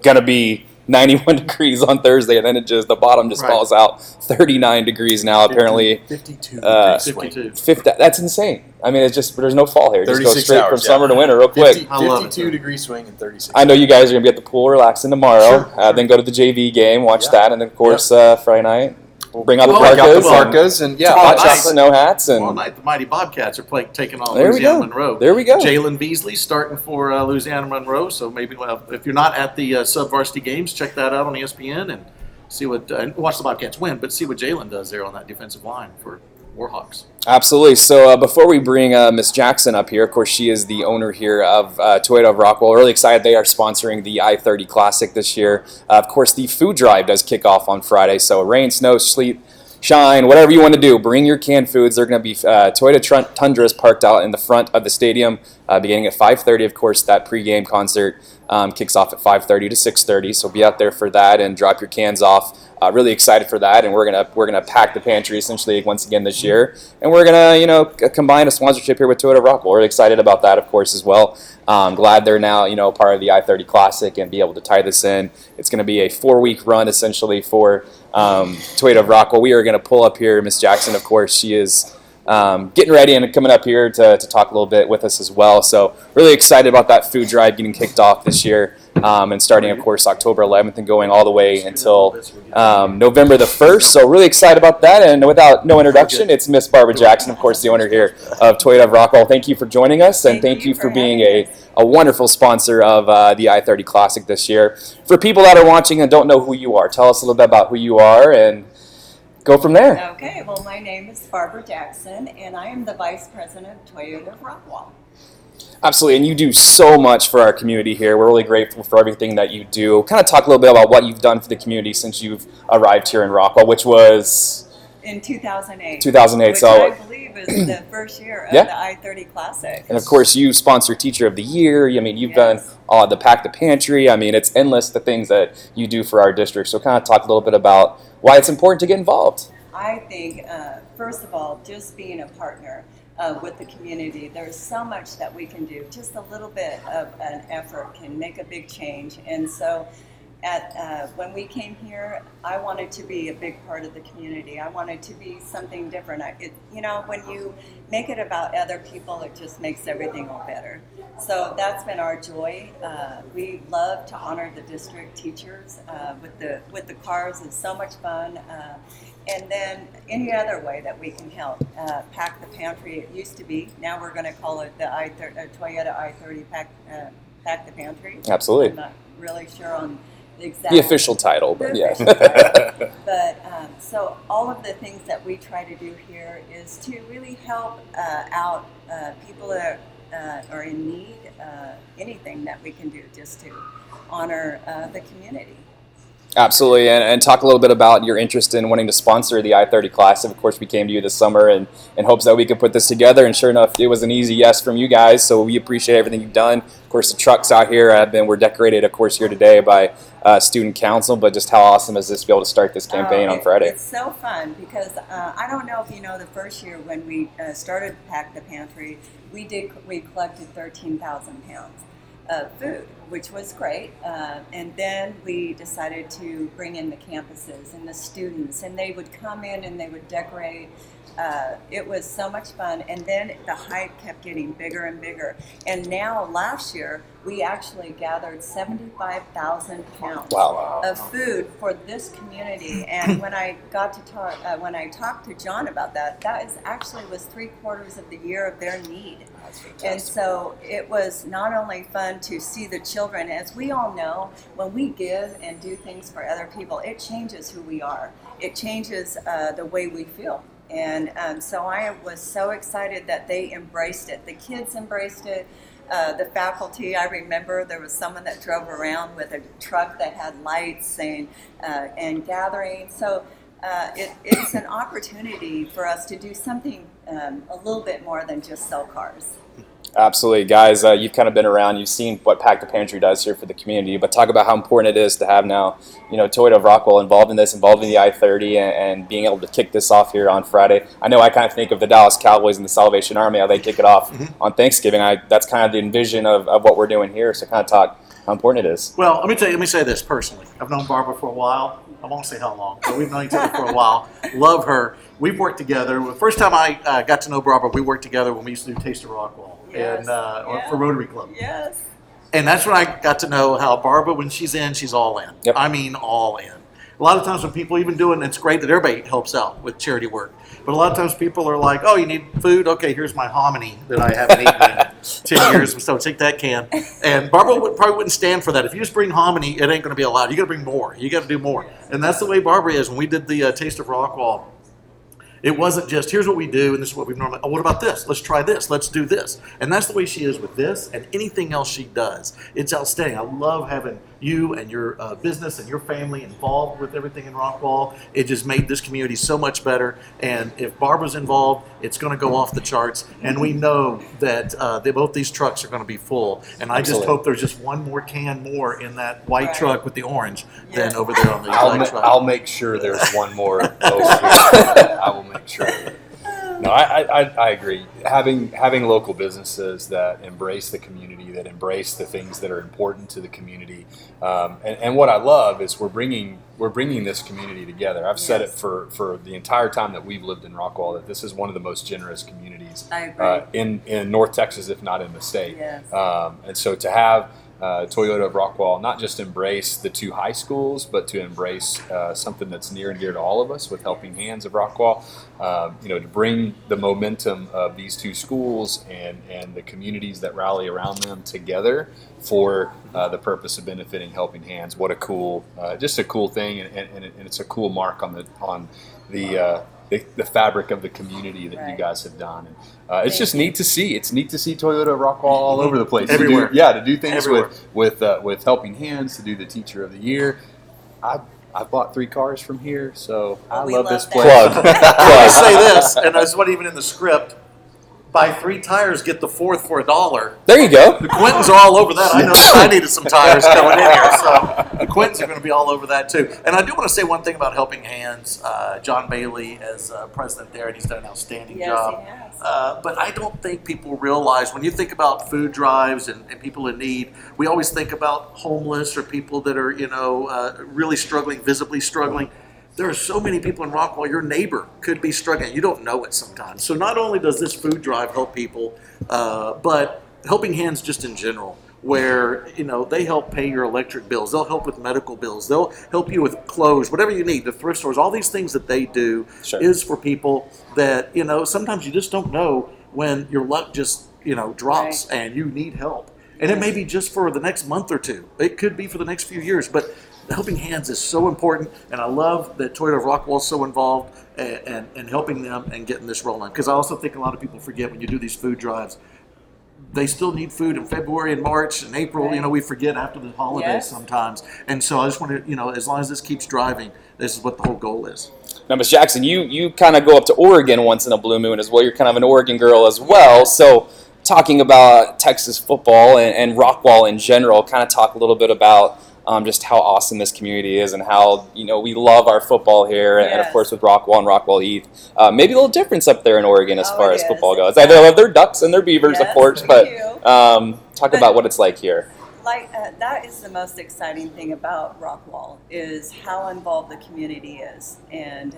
gonna be 91 degrees on Thursday, and then the bottom falls out 39 degrees now. Apparently, 52 That's insane. I mean, it's just there's no fall here. It just goes straight from summer to winter real quick. 52 degree swing and 36. I know you guys are gonna be at the pool relaxing tomorrow. Sure. Then go to the JV game, watch that, and then of course Friday night. bring out the Break out the parkas, parkas and Tomorrow hot night. chocolate, snow hats, Tomorrow and night, the Mighty Bobcats are taking on There we Louisiana go. Monroe. There we go. Jalen Beasley starting for Louisiana Monroe. So maybe if you're not at the sub-varsity games, check that out on ESPN and see what watch the Bobcats win, but see what Jalen does there on that defensive line for Warhawks. Absolutely. So before we bring Miss Jackson up here, of course, she is the owner here of Toyota of Rockwall. Really excited they are sponsoring the I-30 Classic this year. Of course, the food drive does kick off on Friday. So rain, snow, sleet, shine, whatever you want to do, bring your canned foods. They're going to be Toyota Tundras parked out in the front of the stadium beginning at 5:30. Of course, that pregame concert kicks off at 5:30 to 6:30. So be out there for that and drop your cans off. Really excited for that, and we're gonna pack the pantry essentially once again this year, and we're gonna combine a sponsorship here with Toyota Rockwall. We're really excited about that, of course, as well. Glad they're now part of the I-30 Classic and be able to tie this in. It's gonna be a 4-week run essentially for Toyota of Rockwall. We are gonna pull up here Miss Jackson. Of course, she is getting ready and coming up here to talk a little bit with us as well. So really excited about that food drive getting kicked off this year. And starting, of course, October 11th and going all the way until November the 1st. So really excited about that. And without no introduction, it's Miss Barbara Jackson, of course, the owner here of Toyota of Rockwall. Thank you for joining us, and thank you for being a wonderful sponsor of the I-30 Classic this year. For people that are watching and don't know who you are, tell us a little bit about who you are and go from there. Okay, well, my name is Barbara Jackson, and I am the Vice President of Toyota of Rockwall. Absolutely, and you do so much for our community here. We're really grateful for everything that you do. Kind of talk a little bit about what you've done for the community since you've arrived here in Rockwall, which was in 2008. 2008, which so I believe is the first year of the I-30 Classic. And of course, you sponsor Teacher of the Year. I mean, you've done the Pack the Pantry. I mean, it's endless the things that you do for our district. So kind of talk a little bit about why it's important to get involved. I think, first of all, just being a partner with the community, there's so much that we can do. Just a little bit of an effort can make a big change. And so when we came here, I wanted to be a big part of the community. I wanted to be something different. When you make it about other people, it just makes everything all better. So that's been our joy. We love to honor the district teachers with the cars. It's so much fun. And then any other way that we can help. Pack the Pantry, it used to be. Now we're going to call it the Toyota I-30 Pack the Pantry. Absolutely. I'm not really sure on the official title, but yeah. But so all of the things that we try to do here is to really help out people that are in need, anything that we can do just to honor the community. Absolutely, and talk a little bit about your interest in wanting to sponsor the I-30 Classic. Of course, we came to you this summer in hopes that we could put this together, and sure enough, it was an easy yes from you guys, so we appreciate everything you've done. Of course, the trucks out here were decorated, of course, here today by student council, but just how awesome is this to be able to start this campaign on Friday? It's so fun because I don't know if you know the first year when we started Pack the Pantry, we collected 13,000 pounds of food, which was great. And then we decided to bring in the campuses and the students, and they would come in and they would decorate. It was so much fun, and then the hype kept getting bigger and bigger. And now, last year, we actually gathered 75,000 pounds of food for this community. And when I talked to John about that, was 3/4 of the year of their need. And so it was not only fun to see the children, as we all know, when we give and do things for other people, it changes who we are. It changes the way we feel. And so I was so excited that they embraced it. The kids embraced it. The faculty, I remember there was someone that drove around with a truck that had lights saying, and gathering. So it's an opportunity for us to do something a little bit more than just sell cars. Absolutely. Guys, you've kind of been around. You've seen what Pack the Pantry does here for the community, but talk about how important it is to have now, Toyota of Rockwall involved in the I-30 and being able to kick this off here on Friday. I know I kind of think of the Dallas Cowboys and the Salvation Army, how they kick it off on Thanksgiving. That's kind of the envision of what we're doing here, so kind of talk how important it is. Well, let me say this personally. I've known Barbara for a while. I won't say how long, but we've known each other for a while. Love her. We've worked together. The first time I got to know Barbara, we worked together when we used to do Taste of Rockwall for Rotary Club. Yes. And that's when I got to know how Barbara, when she's in, she's all in. Yep. I mean, all in. A lot of times when people even doing, it's great that everybody helps out with charity work. But a lot of times people are like, oh, you need food? Okay, here's my hominy that I haven't eaten in 10 years, so take that can. And Barbara probably wouldn't stand for that. If you just bring hominy, it ain't going to be allowed. You got to bring more. You got to do more. And that's the way Barbara is. When we did the Taste of Rockwall, it wasn't just, here's what we do, and this is what we've normally, oh, what about this? Let's try this. Let's do this. And that's the way she is with this and anything else she does. It's outstanding. I love having you and your business and your family involved with everything in Rockwall. It just made this community so much better. And if Barbara's involved, it's going to go off the charts. And we know that both these trucks are going to be full. And I just hope there's just one more can more in that white truck with the orange than over there on the black truck. I'll make sure there's one more over here. I will make sure. No, I agree. Having local businesses that embrace the community, that embrace the things that are important to the community, and what I love is we're bringing this community together. I've said it for the entire time that we've lived in Rockwall that this is one of the most generous communities in North Texas, if not in the state. Yes. And so to have Toyota of Rockwall not just embrace the two high schools, but to embrace something that's near and dear to all of us with Helping Hands of Rockwall, to bring the momentum of these two schools and the communities that rally around them together for the purpose of benefiting Helping Hands. What a cool, just a cool thing, and it's a cool mark on the fabric of the community that you guys have done. And it's just neat to see. It's neat to see Toyota Rockwall all over the place. Everywhere. To do things with Helping Hands, to do the Teacher of the Year. I bought 3 cars from here, so I love this place. I say this, and this wasn't even in the script. Buy 3 tires, get the 4th for $1. There you go. The Quintons are all over that. I know I needed some tires coming in here, so the Quintons are going to be all over that too. And I do want to say one thing about Helping Hands. John Bailey as president there, and he's done an outstanding job. He has. But I don't think people realize when you think about food drives and people in need, we always think about homeless or people that are really struggling, visibly struggling. There are so many people in Rockwall, your neighbor could be struggling. You don't know it sometimes. So not only does this food drive help people, but Helping Hands just in general, where they help pay your electric bills. They'll help with medical bills. They'll help you with clothes, whatever you need, the thrift stores, all these things that they do is for people that, sometimes you just don't know when your luck just, drops and you need help. And it may be just for the next month or two. It could be for the next few years, but Helping Hands is so important, and I love that Toyota of Rockwall is so involved and helping them and getting this rolling. Because I also think a lot of people forget when you do these food drives, they still need food in February and March and April. We forget after the holidays sometimes. And so I just want to, as long as this keeps driving, this is what the whole goal is. Now, Ms. Jackson, you kind of go up to Oregon once in a blue moon as well. You're kind of an Oregon girl as well. So talking about Texas football and Rockwall in general, kind of talk a little bit about just how awesome this community is and how, we love our football here. And of course with Rockwall and Rockwall Heath. Maybe a little difference up there in Oregon as far as football goes. They love their Ducks and their Beavers, of course, but talk about what it's like here. That is the most exciting thing about Rockwall is how involved the community is. And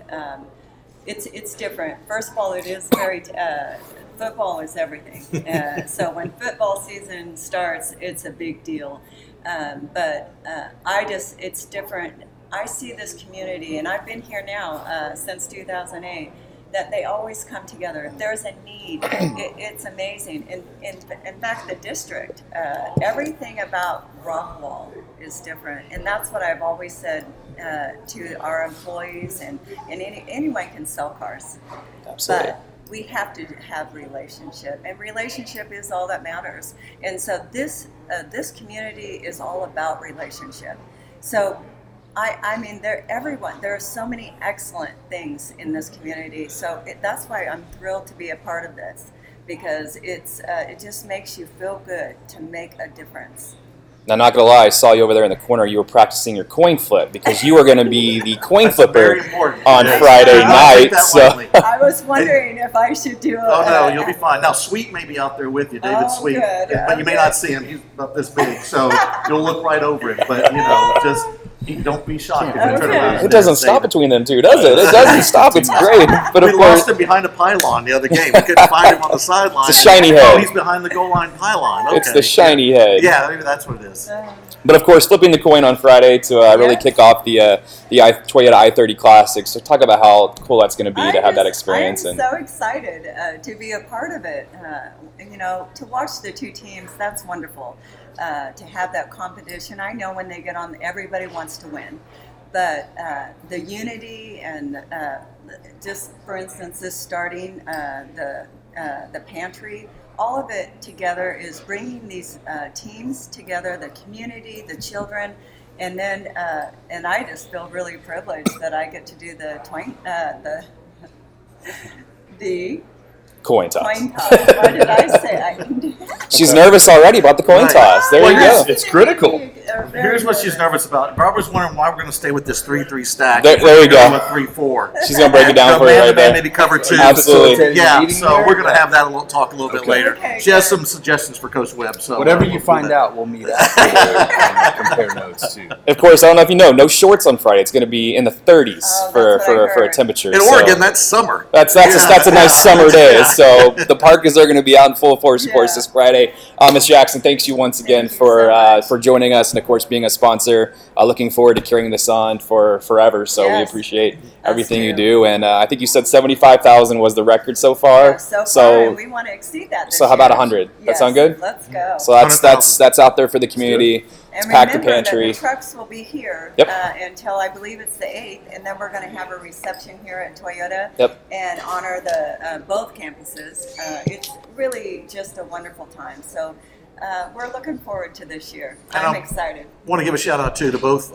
it's different. First of all, it is very... football is everything. So when football season starts, it's a big deal. But it's different. I see this community, and I've been here now since 2008, that they always come together. If there's a need, it's amazing. In fact, the district, everything about Rockwall is different. And that's what I've always said to our employees, and anyone can sell cars. Absolutely. But we have to have relationship, and relationship is all that matters. And so this community is all about relationship. So I mean, there are so many excellent things in this community. So that's why I'm thrilled to be a part of this, because it just makes you feel good to make a difference. Now, not going to lie, I saw you over there in the corner. You were practicing your coin flip because you were going to be the coin flipper on Friday night. So I was wondering if I should do it. Oh, no, you'll be fine. Now, Sweet may be out there with you, David Sweet. Good. But you may not see him. He's about this big, so you'll look right over him. But, Don't be shocked. If Okay. they turn around and It doesn't say stop that. between them two, does it? It doesn't stop. It's great. But We of lost course, him behind a pylon the other game. We couldn't find him on the sideline. It's a shiny Oh, head. he's behind the goal line pylon. Okay. it's the shiny head. Yeah, maybe that's what it is. But of course, flipping the coin on Friday to really Yes. kick off the Toyota I-30 Classic. So talk about how cool that's going to be to have that experience. I'm so excited to be a part of it. To watch the two teams, that's wonderful. To have that competition. I know when they get on, everybody wants to win. But the unity and just, for instance, this starting the pantry, all of it together is bringing these teams together, the community, the children, and then and I just feel really privileged that I get to do the coin toss. coin toss. What did I say? I can do that. She's nervous already about the coin Right. toss. There Well, you here's- go. It's critical. Here's what she's nervous about. Barbara's wondering why we're going to stay with this 3-3 stack. There we go. With 3-4. She's going to break it down for you right there. Maybe cover 2. Absolutely. Yeah, so we're going to have that talk a little bit later. Okay, She has good. some suggestions for Coach Webb. So Whatever we'll you do find that. out, we'll meet after and compare notes too. Of course, I don't know if you know, no shorts on Friday. It's going to be in the 30s Oh, for that's what I a heard. temperature. In so Oregon, that's summer. that's Yeah. a nice summer day. Yeah. So the Parkers are going to be out in full force, of course, Yeah. this Friday. Ms. Jackson, thanks you once again Thank you for so much. for joining us and of course being a sponsor. Looking forward to carrying this on for forever. So we Yes. appreciate everything you true. do. And I think you said 75,000 was the record so far. Yeah, so far, and we want to exceed that. This so how about year. 100? That Yes, sound good? Let's go. So that's out there for the community. And to pack the remember that pantry. the trucks will be here Yep. Until I believe it's the 8th, and then we're going to have a reception here at Toyota Yep. and honor the both campuses. It's really just a wonderful time. So we're looking forward to this year. And I'm I'm- excited. Want to give a shout out to both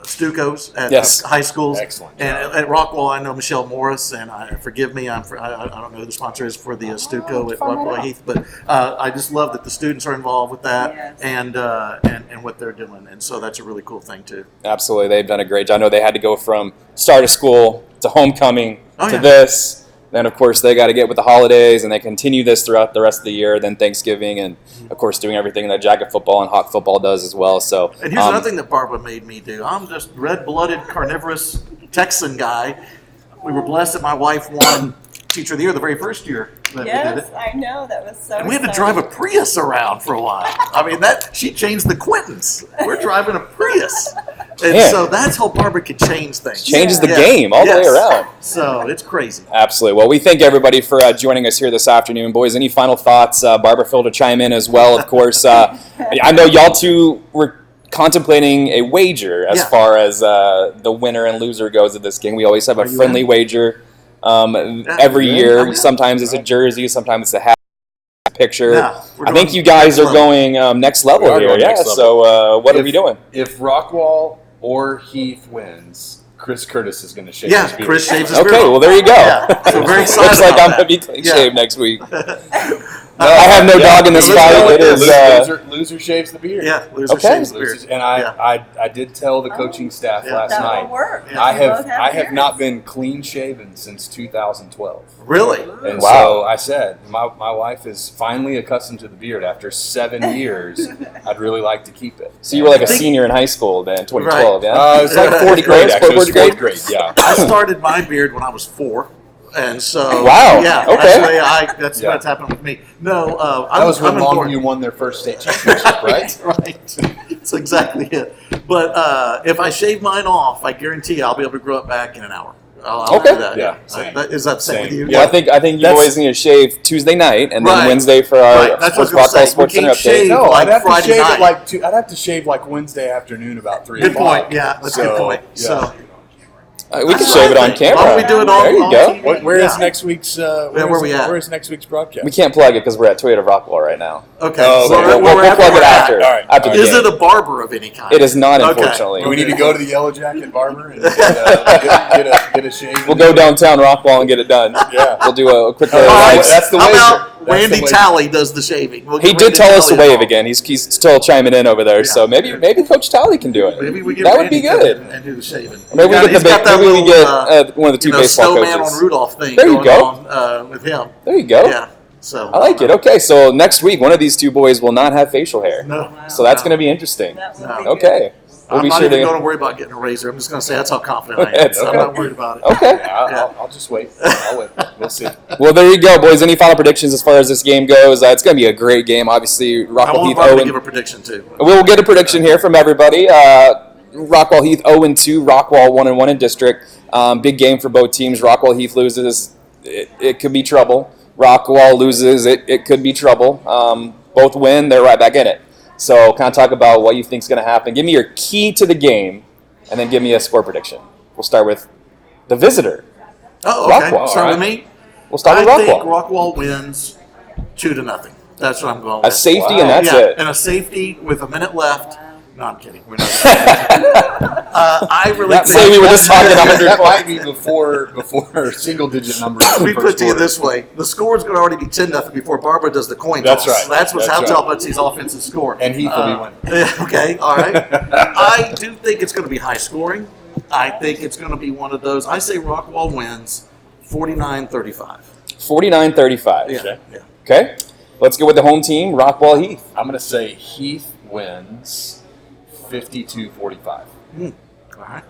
Stucos at Yes. high schools. Excellent And job. at Rockwall, I know Michelle Morris, and forgive me, I don't know who the sponsor is for the Stuco at find that Rockwall out. Heath, but I just love that the students are involved with that Yes. and what they're doing, and so that's a really cool thing too. Absolutely, they've done a great job. I know they had to go from start of school to homecoming Oh, to yeah. this. Then, of course, they got to get with the holidays, and they continue this throughout the rest of the year. Then Thanksgiving, and of course, doing everything that jacket football and hawk football does as well. So, And here's another thing that Barbara made me do. I'm just red-blooded, carnivorous Texan guy. We were blessed that my wife won Teacher of the Year the very first year that we did Yes, it. I know. That was so And we had to exciting. drive a Prius around for a while. I mean, she changed the Quintons. We're driving a Prius. And Man. so that's how Barbara can change things. changes the Yeah. game all the way Yes. around. So it's crazy. Absolutely. Well, we thank everybody for joining us here this afternoon. Boys, any final thoughts? Barbara, feel to chime in as well, of course. I know y'all two were contemplating a wager as Yeah. far as the winner and loser goes of this game. We always have a Are you friendly in? wager every you in? year. I'm in. Sometimes it's a jersey, sometimes it's a hat picture. Yeah, we're I think doing you guys next are level. going next level We are here. going Yeah. next level. So what are we doing? If Rockwall or Heath wins, Chris Curtis is going to shave Yeah, his beard. Chris shaves his Okay, beard. well there you go. Yeah, so very excited Looks like about I'm that. gonna be clean Yeah. shaved next week. I have no dog in this Let's fight. go with It is. this. Loser shaves the beard. Yeah, loser Okay. shaves his beard. Losers, and I did tell the coaching staff Yeah. last That night. will work. Yeah. I You have both I have not beards. been clean shaven since 2012. Really? And Wow. so I said, my wife is finally accustomed to the beard after 7 years. I'd really like to keep it. So you were like a Think- senior in high school then, 2012, yeah? It's like Yeah. fourth grade, actually. It was Fourth grade? fourth grade, yeah. I started my beard when I was 4. And so, Wow. yeah, Okay. that's the way that's Yeah. what's happened with me. No, That was when I'm important. Longview won their first state championship, right? Right. That's exactly it. But if I shave mine off, I guarantee I'll be able to grow it back in an hour. I'll Okay. do that. Yeah, Same. Is that the same with Same. you? Well, I think you That's- boys need to shave Tuesday night and then Right. Wednesday for our Right, that's what I was Sports gonna Rockwall say. Sports We Center can't update. shave. No, Like I'd have to Friday shave night. it like I'd have to shave like Wednesday afternoon about 3 Good o'clock. point. Yeah, that's a good point. yeah. So We can that's shave it what I on think. camera. Why don't we do it on, There you on go. TV? Where is Yeah. next week's? where we at? Where is next week's broadcast? We can't plug it because we're at Toyota Rockwall right now. Okay. Oh, so okay. We'll plug wherever it we're at. after. All right. After the Is game. it a barber of any kind? It is not, Okay. unfortunately. Do we need to go to the Yellow Jacket Barber and get a shave? We'll go downtown Rockwall and get it done. Yeah. We'll do a quick All right. That's the How wager. about That's Randy the wager. Talley does the shaving? We'll He get did Randy tell us to Talley wave involved. again. He's still chiming in over there. Yeah. So maybe Coach Talley can do it. Maybe we get That would Randy be to come good. in and do the shaving. Maybe we He's got that maybe we little, get one of the two baseball snowman coaches. on Rudolph thing There you going go. on with him. There you go. Yeah. So I like it. Okay, so next week one of these two boys will not have facial hair. No. So that's going to be interesting. That would No. be Okay. I'm be not sure even to. going to worry about getting a razor. I'm just going to say that's how confident I am. That's So I'm okay. not worried about it. Okay. Yeah, I'll just wait. I'll wait. We'll see. Well, there you go, boys. Any final predictions as far as this game goes? It's going to be a great game. Obviously, I Rockwall want Heath Barbara to 0. give a prediction, too. We'll get a prediction here from everybody. Rockwall Heath 0-2. Rockwall 1-1 in district. Big game for both teams. Rockwall Heath loses. It could be trouble. Rockwall loses. It could be trouble. Both win. They're right back in it. So kind of talk about what you think is going to happen. Give me your key to the game, and then give me a score prediction. We'll start with the visitor. Oh, okay. Rockwall, Start all with right. me. We'll start with I think Rockwall. Rockwall wins 2-0. That's what I'm going with. A safety, Wow. and that's yeah, it. and a safety with a minute left. No, I'm kidding. We're not. I really Say we were just talking about that might be before single-digit numbers. Let me put it to you this way: the score is going to already be 10-0 before Barbara does the coin That's toss. right. That's That's how right. much these offenses score. And Heath will be winning. Yeah, okay, all right. I do think it's going to be high scoring. I think it's going to be one of those. I say Rockwall wins 49-35. 49-35. Yeah, yeah. Okay. Let's go with the home team, Rockwall Heath. I'm going to say Heath wins 52-45. All right.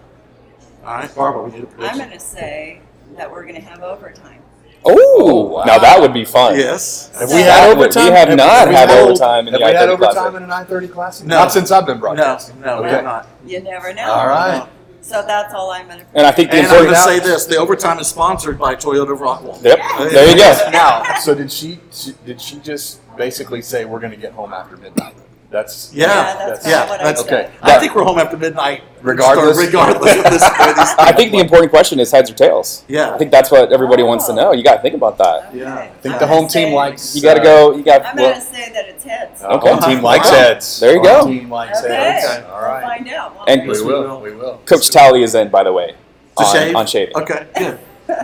All right, Barbara, we need a I'm prediction. going to say that we're going to have overtime. Oh, wow. now that would be fun. Yes. Have So- we had We overtime? have not we had had- overtime in Have the we had I-30 overtime Classic. in an I-30 Classic? No. Not since I've been No, broadcasting. no, we Okay. have not. You never know. All right. So that's all I'm going to. And I think the And I'm going important. to say this: the overtime is sponsored by Toyota of Rockwall. Yep. There you go. Now, so did she just basically say we're going to get home after midnight? That's Yeah, that's yeah, what I that's said. okay. I think we're home after midnight, Regardless? Regardless of this. I think the important question is heads or tails. Yeah. I think that's what everybody wants to know. You got to think about that. Yeah. I think the home team likes. You got to go. You got. I'm Well, going to say that it's heads. Okay. Home team likes Wow. heads. There you Home go. team likes Okay. heads. All We'll right. find out. won't And- we? We will. We will. Coach Talley is in, by the way, To shave? on shaving. Okay, good.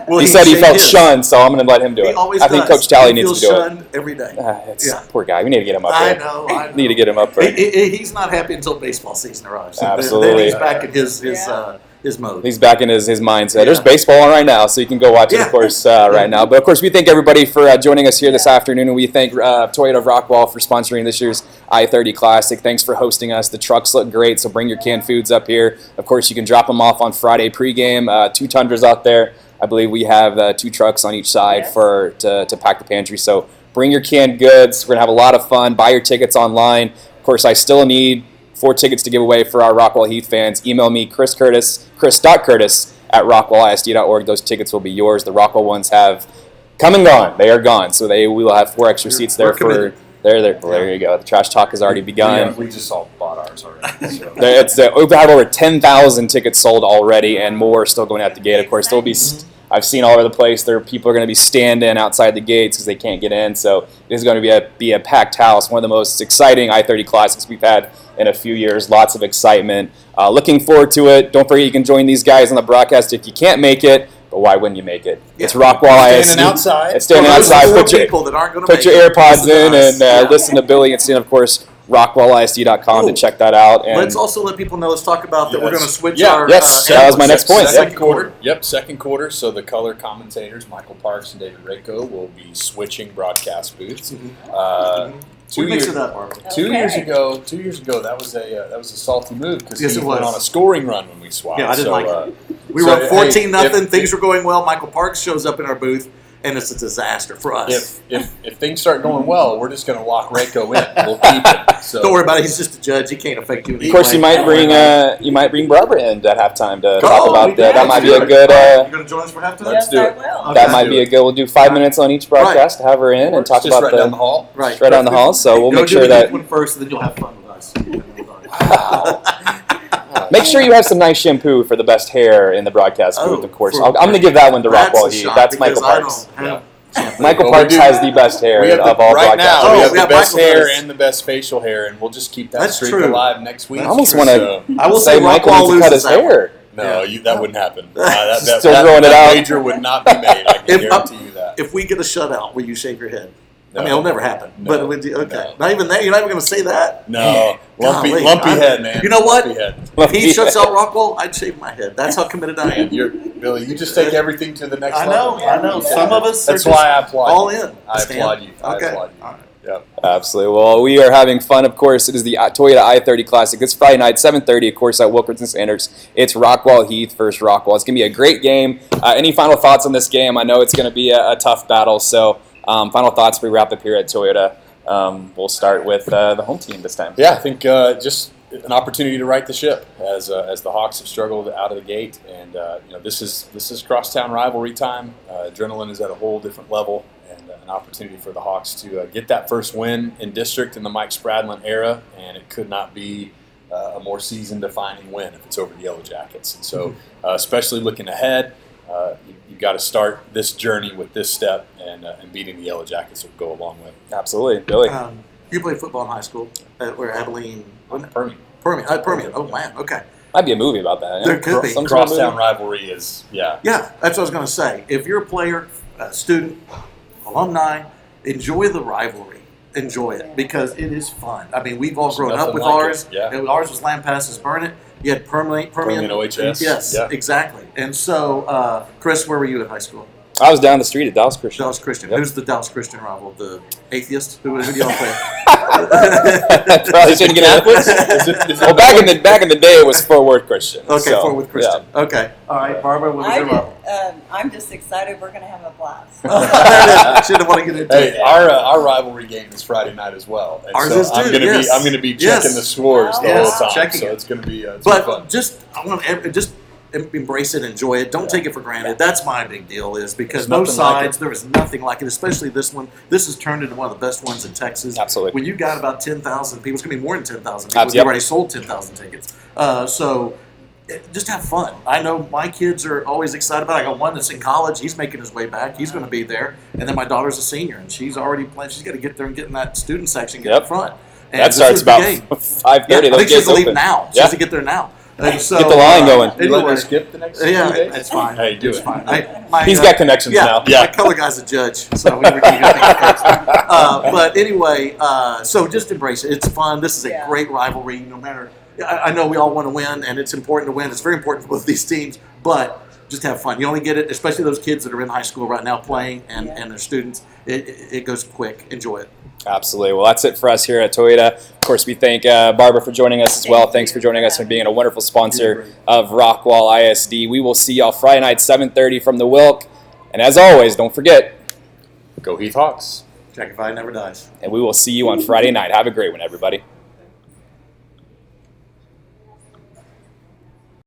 Well, He said he shaved felt his. shunned, so I'm going to let him do He it. always I think does. Coach Talley He needs to feels do it. shunned every day. It's poor guy. We need to get him up I there. know. Need to get him up there. He's not happy until baseball season arrives. Absolutely. Then he's back in his mode. He's back in his mindset. Yeah. There's baseball on right now, so you can go watch it, Yeah. of course, right now. But, of course, we thank everybody for joining us here this afternoon, and we thank Toyota of Rockwall for sponsoring this year's I-30 Classic. Thanks for hosting us. The trucks look great, so bring your canned foods up here. Of course, you can drop them off on Friday pregame. 2 Tundras out there. I believe we have 2 trucks on each side Yes. to pack the pantry. So bring your canned goods. We're going to have a lot of fun. Buy your tickets online. Of course, I still need 4 tickets to give away for our Rockwall Heath fans. Email me, chris.curtis@rockwallisd.org. Those tickets will be yours. The Rockwall ones have come and gone. They are gone. So we will have 4 extra seats there We're committed. There you go. The trash talk has already begun. We just all bought ours already. So. We've had over 10,000 tickets sold already, and more still going out the gate. Of course, I've seen all over the place. People are going to be standing outside the gates because they can't get in. So it is going to be a packed house. One of the most exciting I-30 Classics we've had in a few years. Lots of excitement. Looking forward to it. Don't forget you can join these guys on the broadcast if you can't make it. But why wouldn't you make it? It's Rockwall ISD. Standing outside. It's standing For those outside. 4 Put your people that aren't going to Put your AirPods in and Yeah. listen to Billy and Stan, of course, rockwallisd.com to Ooh. check that out. And Let's also let people know. Let's talk about that. We're going to switch Yeah. our. Yes, that was my next point. Second Yep. quarter. Yep, second quarter. So the color commentators, Michael Parks and David Rako, will be switching broadcast booths. We mix years- it up, Barbara. 2 years Okay. ago, that was a salty move because Yes, he it went was. on a scoring run when we swapped. Yeah, I didn't so, like it. We so, were up hey, 14-0. if- Things were going well. Michael Parks shows up in our booth, and it's a disaster for us. If things start going well, we're just going to lock Rako in. We'll keep it. So Don't worry about it. He's just a judge. He can't affect you. of course, you might bring Barbara in at halftime to talk Oh, about we that. can. That might be a Let's good. do it. You going to join us for halftime? Let's Yes, do I it. will. That Okay. might be a good. We'll do 5 minutes on each broadcast to have her in and talk just about right down the hall. Right. right down the hall. So we'll Go make do sure the that one first, and then you'll have fun with us. make sure you have some nice shampoo for the best hair in the broadcast booth. Of course, for- I'm going to give that one to That's Rockwall a Heath. shot That's because Michael I Parks. don't have shampoo. Michael Well, we Parks do- has the best hair We have of all right broadcast. now, we have yeah, the best Michael hair does. and the best facial hair, and we'll just keep that That's streak true. alive next week. I almost true. want So- to I will say say Michael Rockwall needs to cut loses his that one. hair. No, that wouldn't happen. Still throwing it out. Wager would not be made. I can guarantee you that. If we get a shutout, will you shave your head? I No. mean, it'll never happen. No. But would you, okay, No. not even that. You're not even going to say that. No, lumpy Golly. head, man. You know what? Lumpy head. If he shuts out Rockwall, I'd shave my head. That's how committed I am. Billy, you just take everything to the next I level. know. Some of us. That's are why just I applaud all you. in. I Stan. applaud you. I Okay. applaud you. All right. Yep. Absolutely. Well, we are having fun, of course. It is the Toyota I-30 Classic. This Friday night, 7:30, of course, at Wilkerson Sanders. It's Rockwall Heath versus Rockwall. It's going to be a great game. Any final thoughts on this game? I know it's going to be a tough battle, so final thoughts we wrap up here at Toyota. We'll start with the home team this time. Yeah, I think just an opportunity to right the ship as the Hawks have struggled out of the gate, and this is crosstown rivalry time. Adrenaline is at a whole different level, and an opportunity for the Hawks to get that first win in district in the Mike Spradlin era, and it could not be a more season-defining win if it's over the Yellow Jackets. And so, especially looking ahead, you've got to start this journey with this step, and beating the Yellow Jackets will go a long way. Absolutely. Billy? You played football in high school where Abilene. Permian. Permian. Oh, man. Okay. Might be a movie about that. There could be. Some sort of Crosstown movie? rivalry is, yeah. Yeah, that's what I was going to say. If you're a player, a student, alumni, enjoy the rivalry. Enjoy it because it is fun. I mean, we've all grown up nothing with like ours. it, yeah. Ours was Land Passes Burn It. You had Permian OHS. Yes, Yeah. exactly. And so, Chris, where were you in high school? I was down the street at Dallas Christian. Dallas Christian. Yep. Who's the Dallas Christian rival? The atheist? Who do y'all play? Probably shouldn't get into Well, back in the day, it was Fort Worth Christian. Okay, so, Fort Worth Christian. yeah. Okay. All right, Barbara, what was your rival? I'm just excited. We're going to have a blast. Shouldn't want to get into Hey, it. our rivalry game is Friday night as well. And Ours so is too, I'm gonna yes. I'm gonna be checking Yes. the scores the Yes, whole time. checking So it. it's gonna be it's gonna be fun. But I want just embrace it, enjoy it. Don't take it for granted. That's my big deal, is because There's both nothing like sides, there is nothing like it, especially this one. This has turned into one of the best ones in Texas. Absolutely. When you got about 10,000 people, it's going to be more than 10,000 people. Yep. You've already sold 10,000 tickets. Just have fun. I know my kids are always excited about it. I got one that's in college. He's making his way back. He's going to be there. And then my daughter's a senior, and she's already playing. She's got to get there and get in that student section, get Yep. in front. And That this starts is the about game. 5:30. Yeah, I Those think she has gates to leave open. now. She Yeah. has to get there now. And so, Get the line going. You let Anyway, her skip the next yeah, few days? it's fine. Hey, do it's it. fine. He's got connections now. Yeah, my color guy's a judge, so we were getting things fixed. But anyway, so just embrace it. It's fun. This is a great rivalry. No matter, I know we all want to win, and it's important to win. It's very important for both these teams, but just have fun. You only get it, especially those kids that are in high school right now playing and their students. It goes quick. Enjoy it. Absolutely. Well, that's it for us here at Toyota. Of course, we thank Barbara for joining us as well. Thanks for joining us and being a wonderful sponsor of Rockwall ISD. We will see y'all Friday night, 7:30 from the Wilk. And as always, don't forget, Go Heath Hawks. Jack if I never dies. and we will see you on Friday night. Have a great one, everybody.